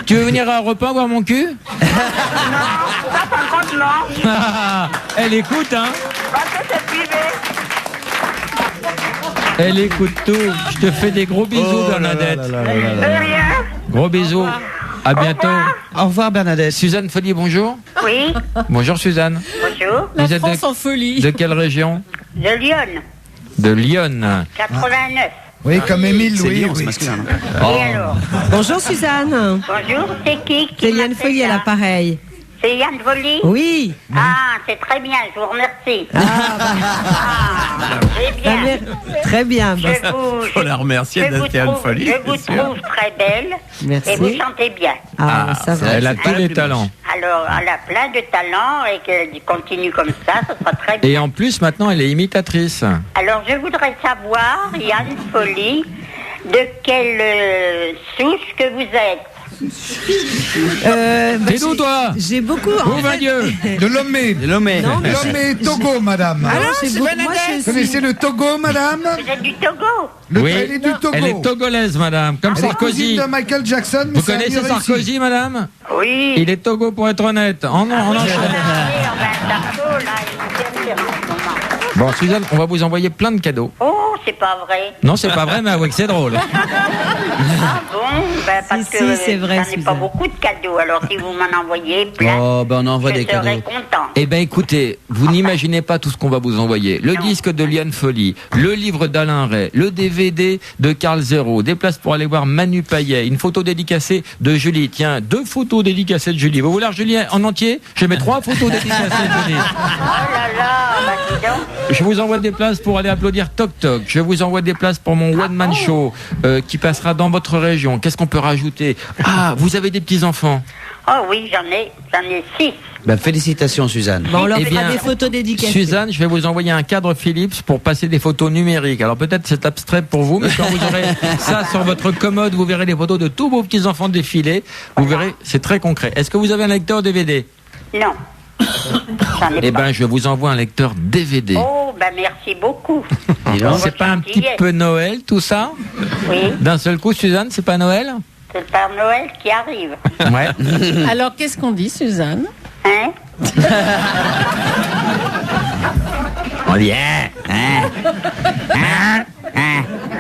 Tu veux venir à Europe 1 voir mon cul? Non, ça par contre non. Elle écoute, hein? Parce que c'est privé. Elle écoute tout. Je te fais des gros bisous, Bernadette. De rien. Gros bisous. À bientôt. Au revoir, Bernadette. Suzanne Folly, bonjour. Oui. Bonjour, Suzanne. Bonjour. La Vous êtes France en folie. de quelle région? De Lyon. De Lyon. 89. Oui, comme Émile C'est Louis. Lyon, c'est Oui. masculin. Non Et alors? Bonjour Suzanne. Bonjour, c'est qui C'est m'a Liane fait Folly à ça? l'appareil. C'est Yann Folly? Oui. Ah, c'est très bien, je vous remercie. Ah, c'est bien. Très bien. Je vous, Faut la remercier je vous d'être Liane trouve- Folly, je vous c'est sûr. trouve très belle. Merci. Et vous chantez bien. Ah, ça va. Elle a tous les talents. Alors, elle a plein de talents et qu'elle continue comme ça sera très bien. Et en plus, maintenant, elle est imitatrice. Alors, je voudrais savoir, Yann Folly, de quelle souche que vous êtes. T'es d'où, toi? J'ai beaucoup. Où va Dieu? De Lomé. Lomé. Non, mais Lomé, Togo, madame. Alors, j'ai c'est beaucoup- moi, Bernadette. je Vous connaissez le Togo, madame? Vous êtes du Togo? Oui, Elle est du Togo. elle est togolaise, madame, comme Elle est Sarkozy. cousine de Michael Jackson. mais Vous ça a connaissez mieux réussi. Sarkozy, madame? Oui. Il est Togo, pour être honnête. En enchaîne. On va Sarko, là, il me fait rire en ce moment. Bon, Suzanne, on va vous envoyer plein de cadeaux. Oh, c'est pas vrai. Non, c'est pas vrai, mais avouez que c'est drôle. Ah bon? Ben, parce Si, que c'est vrai, j'en ai pas Suzanne. beaucoup de cadeaux. Alors, si vous m'en envoyez plein, Oh, ben on envoie je des serai cadeaux. content. Eh ben, écoutez, vous n'imaginez pas tout ce qu'on va vous envoyer. Le disque de Liane Folly, le livre d'Alain Ray, le DVD de Carl Zero, des places pour aller voir Manu Payet, une photo dédicacée de Julie. Tiens, 2 photos dédicacées de Julie. Vous voulez la Julie en entier? Je mets 3 photos dédicacées de Julie. Oh là là, bah dis donc. Je vous envoie des places pour aller applaudir Toc Toc. Je vous envoie des places pour mon One Man Show qui passera dans votre région. Qu'est-ce qu'on peut rajouter? Ah, vous avez des petits-enfants? Oh oui, j'en ai 6. Ben, félicitations, Suzanne. Bon, on leur Eh fera bien, des photos dédicacées. Suzanne, je vais vous envoyer un cadre Philips pour passer des photos numériques. Alors peut-être c'est abstrait pour vous, mais quand vous aurez ça sur votre commode, vous verrez les photos de tous vos petits-enfants défiler. Vous verrez, c'est très concret. Est-ce que vous avez un lecteur DVD? Non. J'en ai Eh pas. ben, je vous envoie un lecteur DVD. Oh, ben merci beaucoup. C'est pas un petit peu Noël, tout ça? Oui, D'un seul coup, Suzanne, c'est pas Noël? c'est le Père Noël qui arrive. Ouais. Alors, qu'est-ce qu'on dit, Suzanne? Hein? On dit, hein?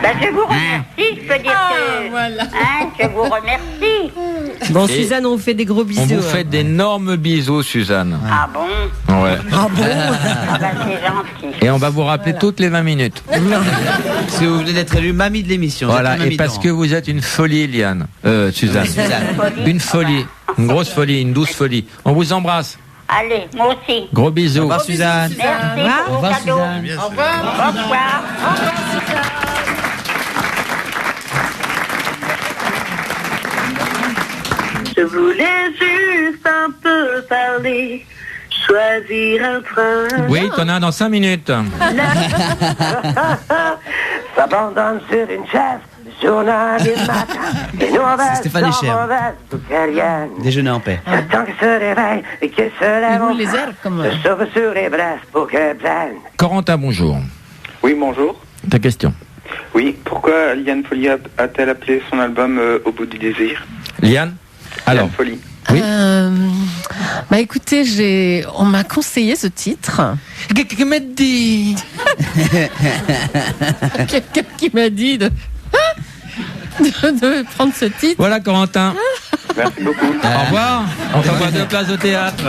Ben je vous remercie, je peux dire que... voilà. Hein, je vous remercie. Bon, Et Suzanne, on vous fait des gros bisous. On vous hein. fait d'énormes bisous, Suzanne. Ah bon? Ouais. Ah bon? Ah ben c'est gentil. Et on va vous rappeler toutes les 20 minutes. Si vous venez d'être élu mamie de l'émission. vous êtes Voilà, la mamie et parce de que vous êtes une folie, Liane. Suzanne. Suzanne. Une folie. Une grosse folie, une douce folie. On vous embrasse. Allez, moi aussi. Gros bisous. Au revoir, Suzanne. Merci Au pour vos revoir, cadeaux. Suzanne. Au revoir. Au revoir. Je voulais juste un peu parler, choisir un train. Oui, t'en as dans 5 minutes. S'abandonne sur une chaise, journal du matin. Et nous on va Stéphane Echer. Déjeuner en paix. J'attends qu'il se réveille et qu'il se lève. Il roule les airs comme... Je sauve sur les braises pour que prenne. Corentin, bonjour. Oui, bonjour. Ta question. Oui, pourquoi Liane Folly a-t-elle appelé son album Au bout du désir? Liane? Alors, Liane Folly. Oui. Bah écoutez, on m'a conseillé ce titre. Quelqu'un m'a dit. Quelqu'un qui m'a dit de prendre ce titre. Voilà, Corentin. Merci beaucoup. Au revoir. On t'envoie 2 places au théâtre.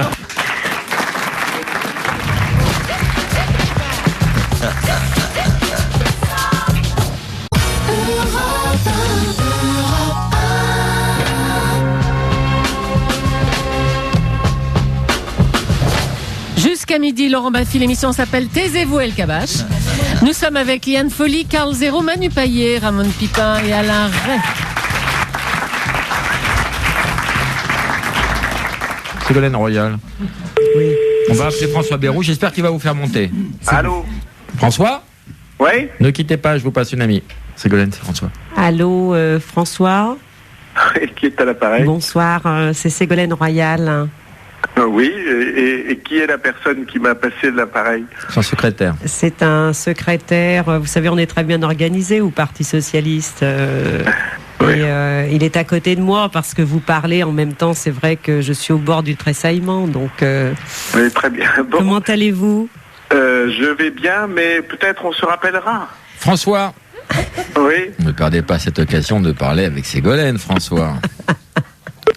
Jusqu'à midi, Laurent Baffy, l'émission s'appelle Taisez-vous El Kabash. Nous sommes avec Liane Folly, Carl Zero, Manu Payet, Ramon Pipin et Alain Ray. Ségolène Royal. Oui. On va appeler François Bérou, j'espère qu'il va vous faire monter. Allô? François? Oui? Ne quittez pas, je vous passe une amie. Ségolène, c'est François. Allô, François. Qui est à l'appareil? Bonsoir, c'est Ségolène Royal. Oui, et qui est la personne qui m'a passé l'appareil? Son secrétaire. C'est un secrétaire, vous savez, on est très bien organisé au Parti Socialiste. Et il est à côté de moi parce que vous parlez en même temps. C'est vrai que je suis au bord du tressaillement. Donc, Oui, très bien. Bon, comment allez-vous? je vais bien, mais peut-être on se rappellera. François? Oui. Ne perdez pas cette occasion de parler avec Ségolène, François.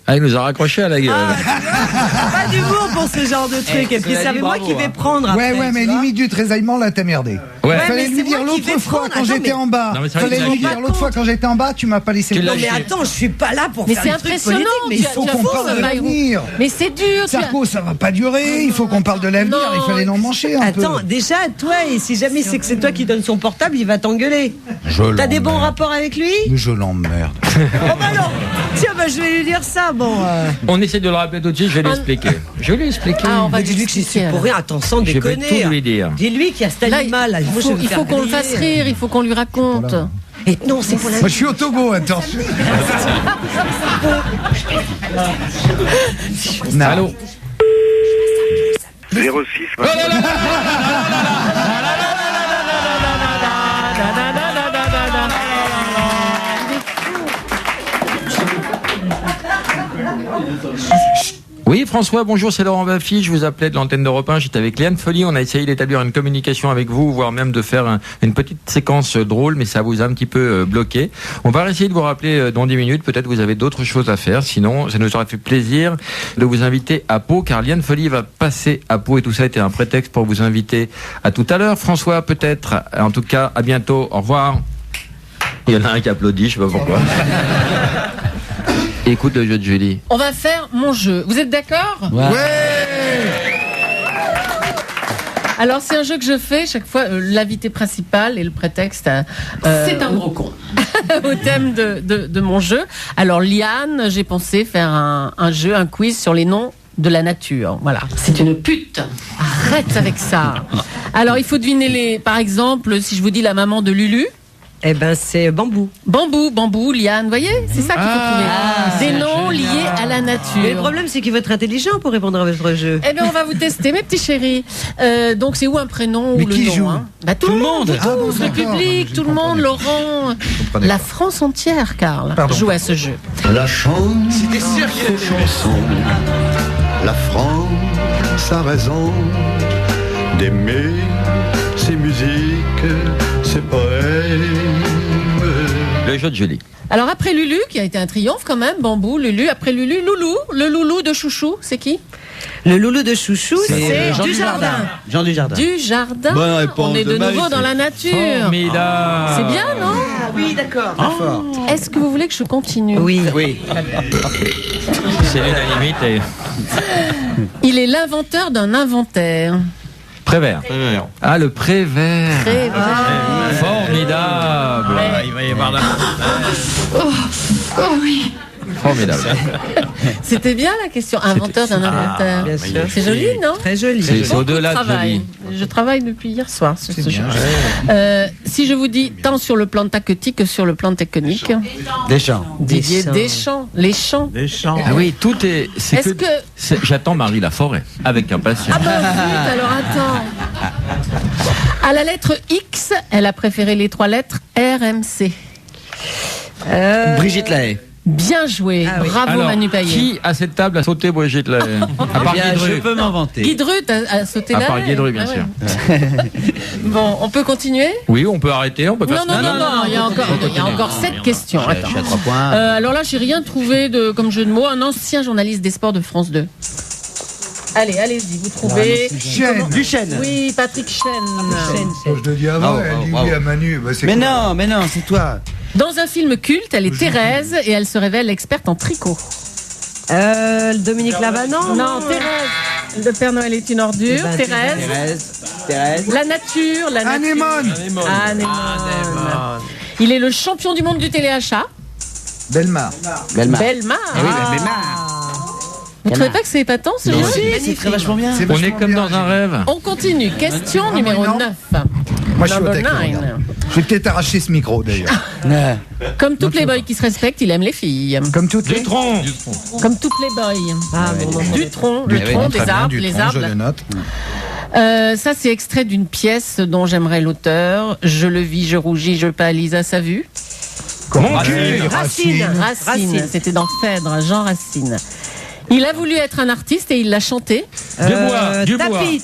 Ah, il nous a raccroché à la gueule. Pas d'humour pour ce genre de truc. Et puis, cela c'est dit, moi bravo, qui vais hein. prendre après. Ouais, mais tu vois. limite du trésaillement, là, t'as merdé. Ouais. Fallait mais lui c'est dire moi qui l'autre vais fois prendre. quand Attends, j'étais mais- en bas. Non, mais c'est vrai Fallait que lui tu dire l'autre fois quand j'étais en bas, tu m'as pas laissé Tu le l'as temps. Mais chier. attends, je suis pas là pour Mais faire c'est des trucs impressionnant. politiques, mais tu il as- faut tu as qu'on faux, parle de Bayrou. l'avenir. Mais c'est dur. tu as- Sarko, ça va pas durer, il faut qu'on parle de l'avenir, Non. il fallait l'en mancher un peu. Attends, déjà, toi, et si jamais c'est que c'est toi qui donne son portable, il va t'engueuler. Je T'as des bons l'emmerde. rapports avec lui? Mais je l'emmerde. Oh bah non. Tiens, bah je vais lui dire ça, bon. On essaie de le rappeler tout de suite, je vais lui expliquer. Je vais lui expliquer. Ah, on va Dis-lui que c'est discuter, pour alors. rien, attends, sans Je vais déconner. tout lui dire. Dis-lui qu'il y a cet Là, animal. Là. Moi, je vais il me faut faire qu'on le griller. fasse rire, il faut qu'on lui raconte. Voilà. Et non, c'est pour la... Moi, je suis au Togo, attention. Allô 06. Oui, François, bonjour, c'est Laurent Baffy. Je vous appelais de l'antenne d'Europe 1. J'étais avec Léane Folly. On a essayé d'établir une communication avec vous, voire même de faire une petite séquence drôle, mais ça vous a un petit peu bloqué. On va essayer de vous rappeler dans 10 minutes. Peut-être vous avez d'autres choses à faire. Sinon, ça nous aurait fait plaisir de vous inviter à Pau, car Léane Folly va passer à Pau et tout ça était un prétexte pour vous inviter à tout à l'heure. François, peut-être. En tout cas, à bientôt. Au revoir. Il y en a un qui applaudit, je sais pas pourquoi. Écoute le jeu de Julie. On va faire mon jeu. Vous êtes d'accord ? Ouais. Alors c'est un jeu que je fais chaque fois, l'invité principal et le prétexte. C'est un gros con. Au thème de mon jeu. Alors Liane, j'ai pensé faire un jeu, un quiz sur les noms de la nature. Voilà. C'est une pute. Arrête avec ça. Alors il faut deviner par exemple, si je vous dis la maman de Lulu. Eh ben, c'est bambou. Bambou, Liane, vous voyez ? C'est ça qu'il faut trouver. Des noms liés à la nature. Mais le problème, c'est qu'il faut être intelligent pour répondre à votre jeu. Eh bien, on va vous tester, mes petits chéris. Donc, c'est ou un prénom mais ou le qui nom joue tout le monde. Tous, le public, tout le monde, Laurent. La France entière, Karl, joue à ce jeu. La chance, chanson, la France a raison d'aimer ses musiques, ses poèmes. Le jeu de Julie. Alors après Lulu, qui a été un triomphe quand même, Bambou, Lulu, après Lulu, Loulou, le loulou de Chouchou, c'est qui ? Le loulou de Chouchou, c'est Jean Dujardin. Jean Dujardin. Dujardin. Bonne réponse On est de nouveau dans la nature. Formidable. C'est bien, non ? Oui, d'accord. Est-ce que vous voulez que je continue ? Oui. C'est l'unanimité. Il est l'inventeur d'un inventaire. Prévert. Ah, le Prévert. Formidable. Il va y avoir la... oui. Formidable. C'était bien la question. Inventeur d'un inventaire. Bien sûr. C'est joli, non ? Très joli. C'est au-delà de joli. Je travaille depuis hier soir sur ce jeu. Si je vous dis tant sur le plan tactique que sur le plan technique. Deschamps. Didier Deschamps. Les champs. Ah oui, tout est. J'attends Marie Laforêt avec impatience. Ah bah vite, alors attends. À la lettre X, elle a préféré les 3 lettres RMC. Brigitte Lahaye. Bien joué, bravo Alors, Manu Payet. Qui à cette table a sauté Brigitte Lahaye? À part Je peux m'inventer. Guidrut a sauté là. À part Guidrut, bien sûr. Bon, on peut continuer? Oui, on peut arrêter, on peut faire Non, il y a encore 7 questions. Attends. Je suis à 3 points. Alors là, j'ai rien trouvé comme jeu de mots. Un ancien journaliste des sports de France 2. Allez-y, vous trouvez. Duchesne. Oui, Patrick Chêne. Je le dis avant, elle dit oui à Manu. Bah, mais non, c'est toi. Dans un film culte, elle est Thérèse et elle se révèle experte en tricot. Dominique Lavanant? Non, Thérèse. Le Père Noël est une ordure. Thérèse. La nature. Anémone. Il est le champion du monde du téléachat. Belmar. Ah oui, Belmar. Vous ne trouvez pas que c'est épatant ce jeu? C'est très vachement bien. On est comme dans un rêve. On continue. Question numéro 9. Moi, je suis au taquet. Je vais peut-être arracher ce micro, d'ailleurs. Comme tous les boys qui se respectent, il aime les filles. Comme toutes les... Dutronc. Comme toutes les boys. Dutronc, le tronc des arbres, les arbres. Je le note. Ça, c'est extrait d'une pièce dont j'aimerais l'auteur. Je le vis, je rougis, je pâlis à sa vue. Racine. C'était dans Phèdre, Jean Racine. Il a voulu être un artiste et il l'a chanté. Dubois.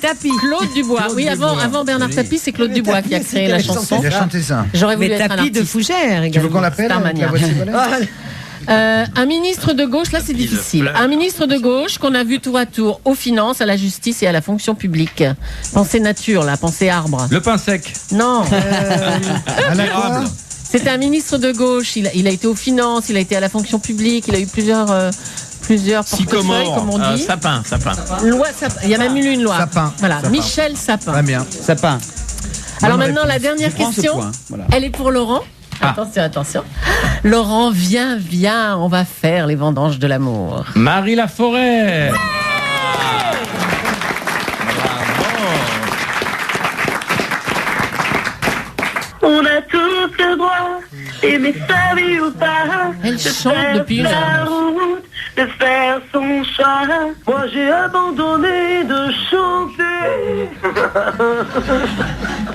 Tapie. Claude Dubois. Oui, avant Bernard Tapie, c'est Claude Dubois qui a créé la chanson. Il a chanté ça. J'aurais voulu être un Tapie artiste. de Fougères également. Tu veux qu'on l'appelle la voix de Ségolène? Un ministre de gauche, là c'est difficile. Un ministre de gauche qu'on a vu tour à tour aux finances, à la justice et à la fonction publique. Pensez nature, là, pensez arbre. Le pain sec. Non. L'érable. C'était un ministre de gauche. Il a été aux finances, il a été à la fonction publique, il a eu plusieurs portefeuilles, comme on dit. Sapin. Loi Sapin. Il y a même eu une loi. Sapin. Voilà, Sapin. Michel Sapin. Très bien. Sapin. Alors maintenant, la dernière question, elle est pour Laurent. Attention. Laurent, viens, on va faire les vendanges de l'amour. Marie Laforêt. On a tous le droit aimer sa vie ou pas. Elle chante depuis une la heure. route, de faire son choix. Moi j'ai abandonné de chanter.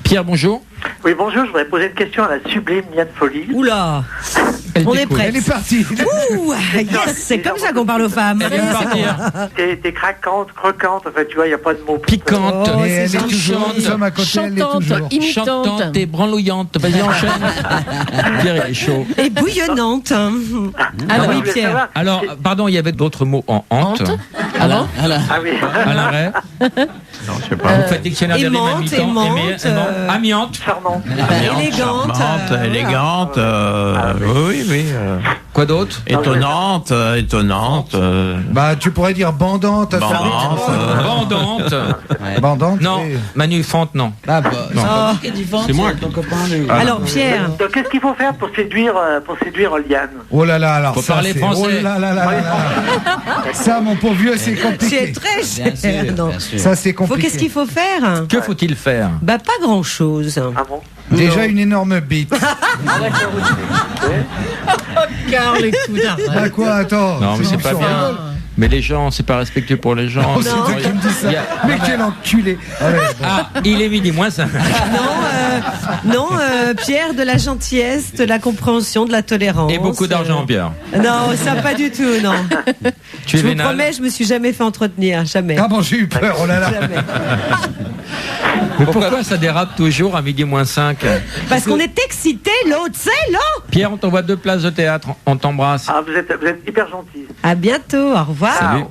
Pierre, bonjour. Oui, bonjour, je voudrais poser une question à la sublime Liane Folly. Oula, on est prêts. Elle est partie. Ouh, yes, c'est comme ça qu'on parle aux femmes. T'es craquante, croquante, enfin tu vois, il n'y a pas de mot. Piquante, Et elle est toujours, nous sommes à côté, elle est Chantante, toujours. imitante. chantante et branlouillante. Vas-y, enchaîne. Pierre, il est chaud. Et bouillonnante. Alors, oui, Pierre. Alors, pardon, il y avait d'autres mots en hante. Ah bon Ah oui. À l'arrêt. Non, je sais pas. Vous faites dictionnaire des rimes aimante, amiante. Charmant. Élégante. Charmante, élégante. Oui. Quoi d'autre? Étonnante. Bah, tu pourrais dire bandante. à faire vite. Bandante. Bandante. Non, oui. manufante, non. Ah bah, C'est moi. Alors, Pierre. Donc qu'est-ce qu'il faut faire pour séduire Liane? Oh là là, alors Faut ça, parler c'est- français. Oh là là là là là. Ça, mon pauvre vieux, c'est compliqué. C'est très cher. Non. Ça, c'est compliqué. Qu'est-ce qu'il faut faire? Que faut-il faire? Bah, pas grand-chose. Ah bon? Déjà une énorme bite. Carl, écoute, Bah arrête. quoi, attends. Non, mais c'est pas on bien. rigole. Mais les gens, c'est pas respectueux pour les gens. Oh, c'est toi qui me dis ça. Mais quel enculé. Allez, bon. Ah, il est midi moins 5. Non, Pierre, de la gentillesse, de la compréhension, de la tolérance. Et beaucoup d'argent, Pierre. Non, ça pas du tout, non. Tu es Je vous vénal. promets, je me suis jamais fait entretenir, jamais. Ah bon, j'ai eu peur, oh là là. Jamais. Mais pourquoi ça dérape toujours à midi moins 5? Parce qu'on est excité, l'autre, c'est là. Pierre, on t'envoie 2 places de théâtre. On t'embrasse. Ah, vous êtes hyper gentil. À bientôt, au revoir. Salut.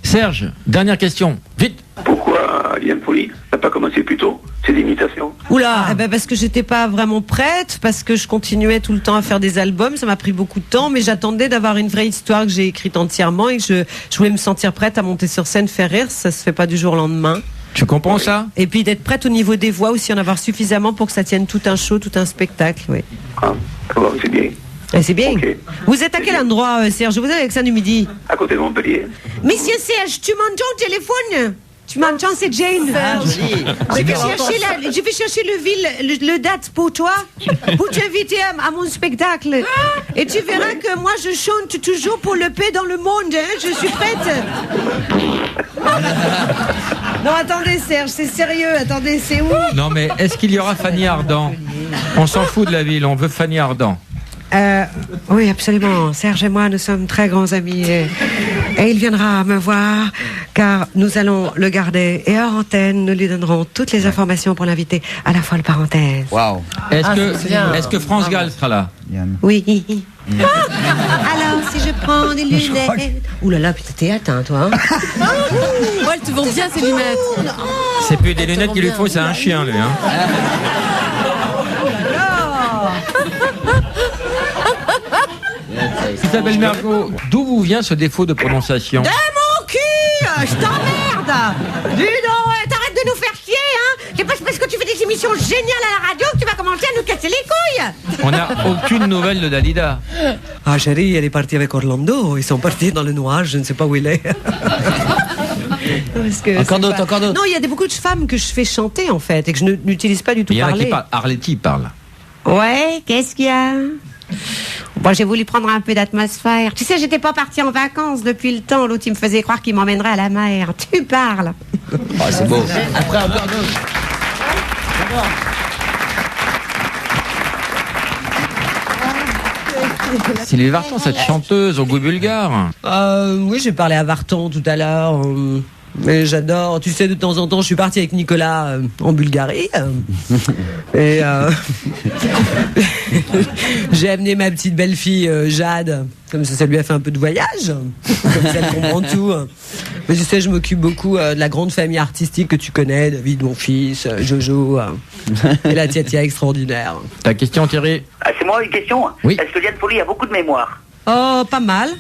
Serge, dernière question. Vite. Pourquoi Liane Folly n'a pas commencé plus tôt? C'est l'imitation. Oula, eh ben parce que j'étais pas vraiment prête, parce que je continuais tout le temps à faire des albums, ça m'a pris beaucoup de temps, mais j'attendais d'avoir une vraie histoire que j'ai écrite entièrement et que je voulais me sentir prête à monter sur scène, faire rire, ça se fait pas du jour au lendemain. Tu comprends ça? Et puis d'être prête au niveau des voix aussi, en avoir suffisamment pour que ça tienne tout un show, tout un spectacle, oui. Ah, bon, c'est bien. Et c'est bien. Ok. Vous êtes à quel endroit, Serge? Vous êtes avec ça du midi? À côté de Montpellier. Monsieur Serge, tu m'entends au téléphone? Tu m'entends, c'est Jane. Je vais chercher le date pour toi, pour t'inviter à mon spectacle. Et tu verras que moi, je chante toujours pour le paix dans le monde. Hein. Je suis prête. Non, attendez, Serge, c'est sérieux. Attendez, c'est où? Non, mais est-ce qu'il y aura Fanny Ardant? On s'en fout de la ville, on veut Fanny Ardant. Oui, absolument. Serge et moi, nous sommes très grands amis. Et il viendra me voir, car nous allons le garder. Et hors antenne, nous lui donnerons toutes les informations pour l'inviter, à la fois le parenthèse. Waouh. Est-ce que France Gall sera là? Oui. Alors, si je prends des lunettes... Ouh là là, putain, t'es atteint, toi. Hein. Ouais, elles te vont bien ces lunettes. C'est plus des lunettes qu'il lui faut, c'est un chien, lui. Hein. Isabelle Mergo, d'où vous vient ce défaut de prononciation? De mon cul! Je t'emmerde! Dis donc, t'arrêtes de nous faire chier, hein! C'est pas parce que tu fais des émissions géniales à la radio que tu vas commencer à nous casser les couilles! On n'a aucune nouvelle de Dalida. Ah, chérie, elle est partie avec Orlando. Ils sont partis dans le noir, je ne sais pas où il est. Encore d'autres, encore d'autres. Non, il y a beaucoup de femmes que je fais chanter, en fait, et que je n'utilise pas du tout Il y en a parler. qui parlent. Arletty parle. Ouais, qu'est-ce qu'il y a? Bon, j'ai voulu prendre un peu d'atmosphère. Tu sais, j'étais pas partie en vacances depuis le temps. L'autre, il me faisait croire qu'il m'emmènerait à la mer. Tu parles. Oh, c'est beau. Après, encore d'autres. Sylvie Vartan, cette chanteuse au goût bulgare. Oui, j'ai parlé à Vartan tout à l'heure. Mais j'adore. Tu sais, de temps en temps, je suis partie avec Nicolas en Bulgarie. Et j'ai amené ma petite belle-fille Jade. Comme ça lui a fait un peu de voyage. Comme ça, elle comprend tout. Mais tu sais, je m'occupe beaucoup de la grande famille artistique que tu connais. David, mon fils, Jojo. Et la tia extraordinaire. Ta question, Thierry? Ah, c'est moi une question. Oui. Est-ce que Liane Folly a beaucoup de mémoire? Oh, pas mal.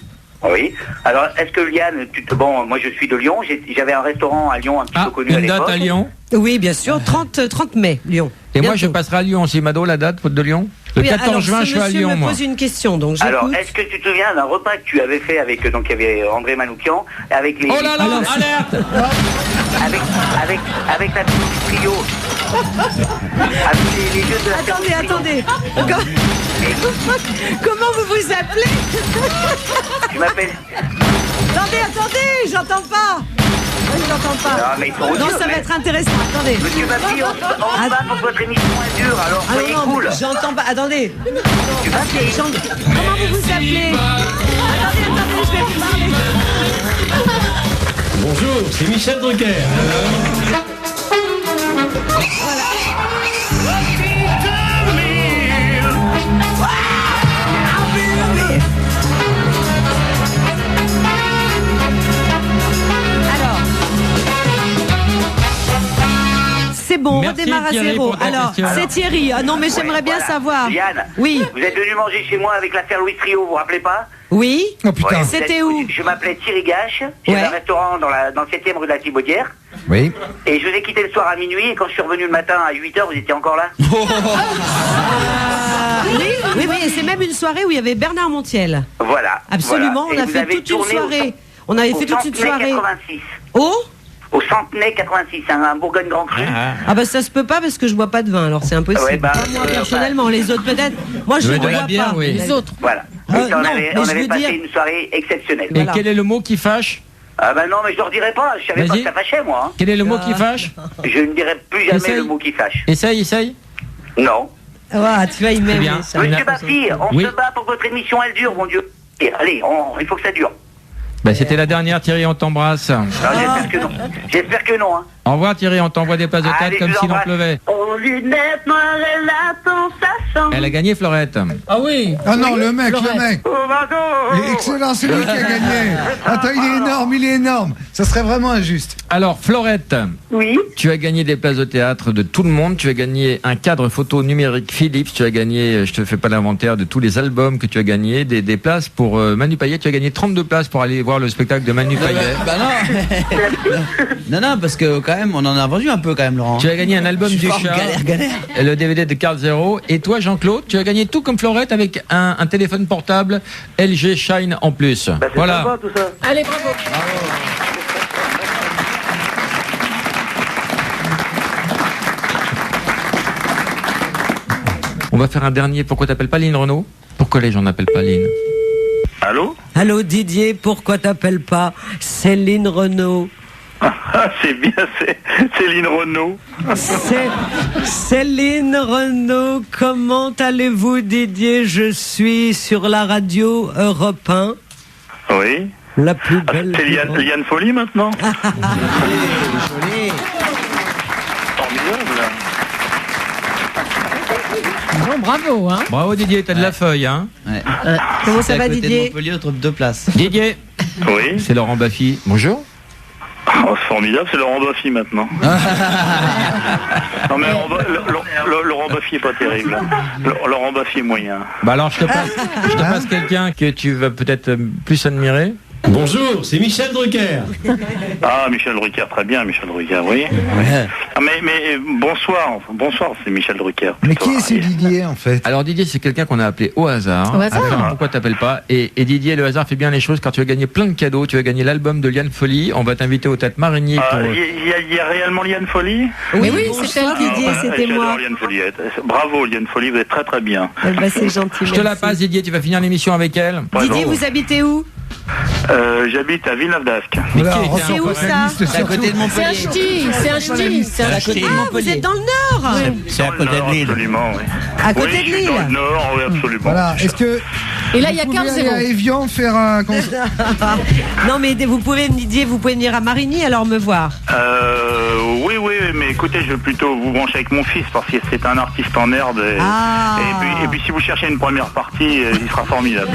Oui. Alors, est-ce que Liane, bon, moi je suis de Lyon, j'avais un restaurant à Lyon un petit peu connu à Une l'époque. date à Lyon? Oui, bien sûr. 30 mai, Lyon. Et moi, Bientôt. je passerai à Lyon. C'est Mado, la date de Lyon? Le Oui, 14 alors, juin, ce je suis à monsieur Lyon, me moi. pose une question, donc j'écoute. Alors, est-ce que tu te souviens d'un repas que tu avais fait avec, donc il y avait André Manoukian, avec les... Oh là là, alerte! avec la trio. Avec les jeux de la Attendez. Comment vous vous appelez? Je m'appelle. Attendez, j'entends pas. Moi, je n'entends pas. Non, mais ils sont Non, durs, ça va mais- être intéressant. Attendez. Monsieur Bapi, on se bat pour que votre émission est dure, alors soyez non, cool. j'entends pas. Attendez. Comment vous vous appelez? Attendez, je vais vous parler. Bonjour, c'est Michel Drucker. C'est bon, on Merci, redémarre à Thierry, zéro. pour ta Alors, question. c'est Thierry. Ah non, mais j'aimerais bien savoir. Yann, Oui. vous êtes venu manger chez moi avec l'affaire Louis Trio, vous vous rappelez pas? Oui. Oh putain. Ouais, C'était où? Je m'appelais Thierry Gache, j'ai un restaurant dans le 7e rue de la Thibaudière. Oui. Et je vous ai quitté le soir à minuit, et quand je suis revenu le matin à 8h, vous étiez encore là? Oui, et c'est même une soirée où il y avait Bernard Montiel. Voilà. Absolument, voilà. on a fait toute une soirée. On avait fait toute une soirée. 86. Au Centenay 86, un Bourgogne Grand Cru. Ah bah ça se peut pas parce que je bois pas de vin, alors c'est impossible. Ouais, bah, pas moi personnellement, les autres peut-être. Moi je ne bois pas. Les autres. Voilà. Non, on mais avait je veux passé dire- une soirée exceptionnelle. Et quel est le mot qui fâche? Ah bah non, mais je leur dirai pas, je savais pas Vas-y. que ça fâchait moi. Quel est le mot qui fâche? Je ne dirai plus jamais Essaye. le mot qui fâche. Essaye. Non. Ah, tu vois, il m'aime. bien. ça. Monsieur Bapi, on Oui. se bat pour que votre émission elle dure, mon Dieu. Et allez, il faut que ça dure. Bah, c'était la dernière, Thierry, on t'embrasse. Non, j'espère que non. J'espère que non. Hein. Au revoir, Thierry, on t'envoie des places de Allez, tête comme je vous s'il en embrasse. pleuvait. Aux lunettes noires, elle attend sa chance. Elle a gagné, Florette. Ah oui. Ah non, le mec. Oh, Il est excellent, c'est lui qui a gagné. Attends, il est énorme. Ça serait vraiment injuste. Alors, Florette. Oui. Tu as gagné des places de théâtre de tout le monde. Tu as gagné un cadre photo numérique Philips. Tu as gagné, je te fais pas l'inventaire de tous les albums que tu as gagnés. Des places pour Manu Payet. Tu as gagné 32 places pour aller voir le spectacle de Manu Payet. Bah non. non, parce que quand même, on en a vendu un peu quand même, Laurent. Tu as gagné un album Je suis du fort, chat, galère. le DVD de Carl Zero. Et toi, Jean-Claude, tu as gagné tout comme Florette avec un téléphone portable LG Shine en plus. Bah, c'est Voilà. sympa, tout ça. Allez, bravo. On va faire un dernier. Pourquoi t'appelles pas Lynn Renault? Pourquoi les gens n'appellent pas Lynn? Allô? Allô Didier, pourquoi t'appelles pas Céline Renaud? C'est bien, c'est Céline Renaud. Céline Renaud, comment allez-vous Didier? Je suis sur la radio Europe 1. Oui. La plus belle. C'est Liane Folie maintenant. Bon, bravo, hein. Bravo Didier, t'as de la feuille, hein? Comment ça C'est à va côté de Didier? Montpellier, entre deux places. Didier. Oui. C'est Laurent Baffy. Bonjour. Oh, c'est formidable, c'est Laurent Baffy maintenant. Non mais Laurent Baffy est pas terrible. Laurent Baffy est moyen. Bah alors je te passe quelqu'un que tu vas peut-être plus admirer. Bonjour, c'est Michel Drucker. Ah, Michel Drucker, très bien, Michel Drucker, oui. Ah, mais bonsoir, c'est Michel Drucker. Mais qui est ce Didier en fait? Alors Didier, c'est quelqu'un qu'on a appelé au hasard. Au hasard. Alors, pourquoi t'appelles pas? Et Didier, le hasard fait bien les choses car tu as gagné plein de cadeaux. Tu as gagné l'album de Liane Folie. On va t'inviter au Théâtre Marigny pour... Il y a réellement Liane Folie? Oui, c'est elle Didier, c'était moi. J'adore Liane Folie. Bravo Liane Folie, vous êtes très très bien. Bah, c'est gentil. Je te la merci. passe Didier, tu vas finir l'émission avec elle. Didier, vous habitez où? J'habite à Villeneuve-d'Ascq. C'est où ça? C'est à côté de C'est un Montpellier. ch'ti, c'est un ch'ti, c'est un à côté ch'ti. de Ah, vous Montpellier. êtes dans le Nord? C'est à côté de Lille. Absolument, oui. À côté Oui, de je suis Lille. dans le Nord, oui, absolument. Voilà. Est-ce que Et là, il y a vous pouvez 15 aller à Évian faire un concert? Non mais vous pouvez Didier, vous pouvez venir à Marigny alors me voir. Oui, mais écoutez, je vais plutôt vous brancher avec mon fils parce que c'est un artiste en herbe. Et puis si vous cherchez une première partie, il sera formidable.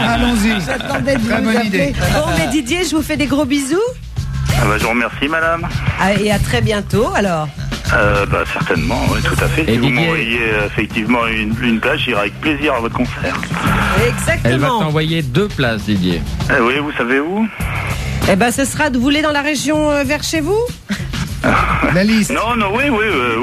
Allons-y. J'attendais de Très vous bonne appeler. idée. Bon mais Didier, je vous fais des gros bisous. Ah bah, je vous remercie, madame. Et à très bientôt alors. Certainement, oui, tout à fait. Et Si vous Didier- m'envoyez effectivement une place, j'irai avec plaisir à votre concert. Elle va Exactement. t'envoyer 2 places Didier. Oui, vous savez où? Eh ben ce sera, vous voulez dans la région vers chez vous? La liste. Non,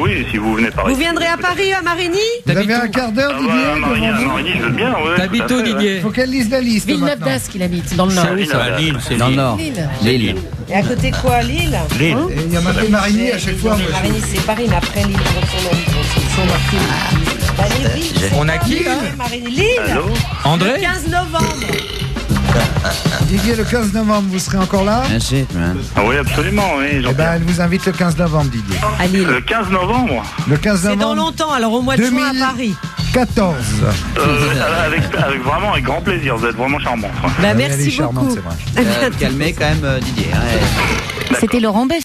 oui, si vous venez par Vous ici. viendrez à Paris, à Marigny? Vous avez un quart d'heure, Didier Marigny, je veux bien, ouais. T'habites où, Didier? Faut qu'elle lise la liste. Villeneuve d'Ascq, il habite, dans le Nord. C'est où ça? Lille, c'est Dans le Nord. Lille. Et à côté de quoi, Lille? Lille. Et il y a marqué Marigny à chaque fois. Marigny, c'est Paris, mais après Lille, ils sont marqués. On a qui, là? Marigny, Lille. Allô? André? Le 15 novembre. Didier, le 15 novembre, vous serez encore là? Un shit, man. Ah oui, absolument, oui. Eh ben, elle vous invite le 15 novembre, Didier. À Lille. Le 15 novembre Le 15 C'est dans novembre longtemps, alors au mois de juin à Paris. 14. Vraiment avec grand plaisir, vous êtes vraiment charmant. Bah, Elle est merci charmante, beaucoup. c'est vrai. Calmez quand même Didier. C'était Laurent Baffie.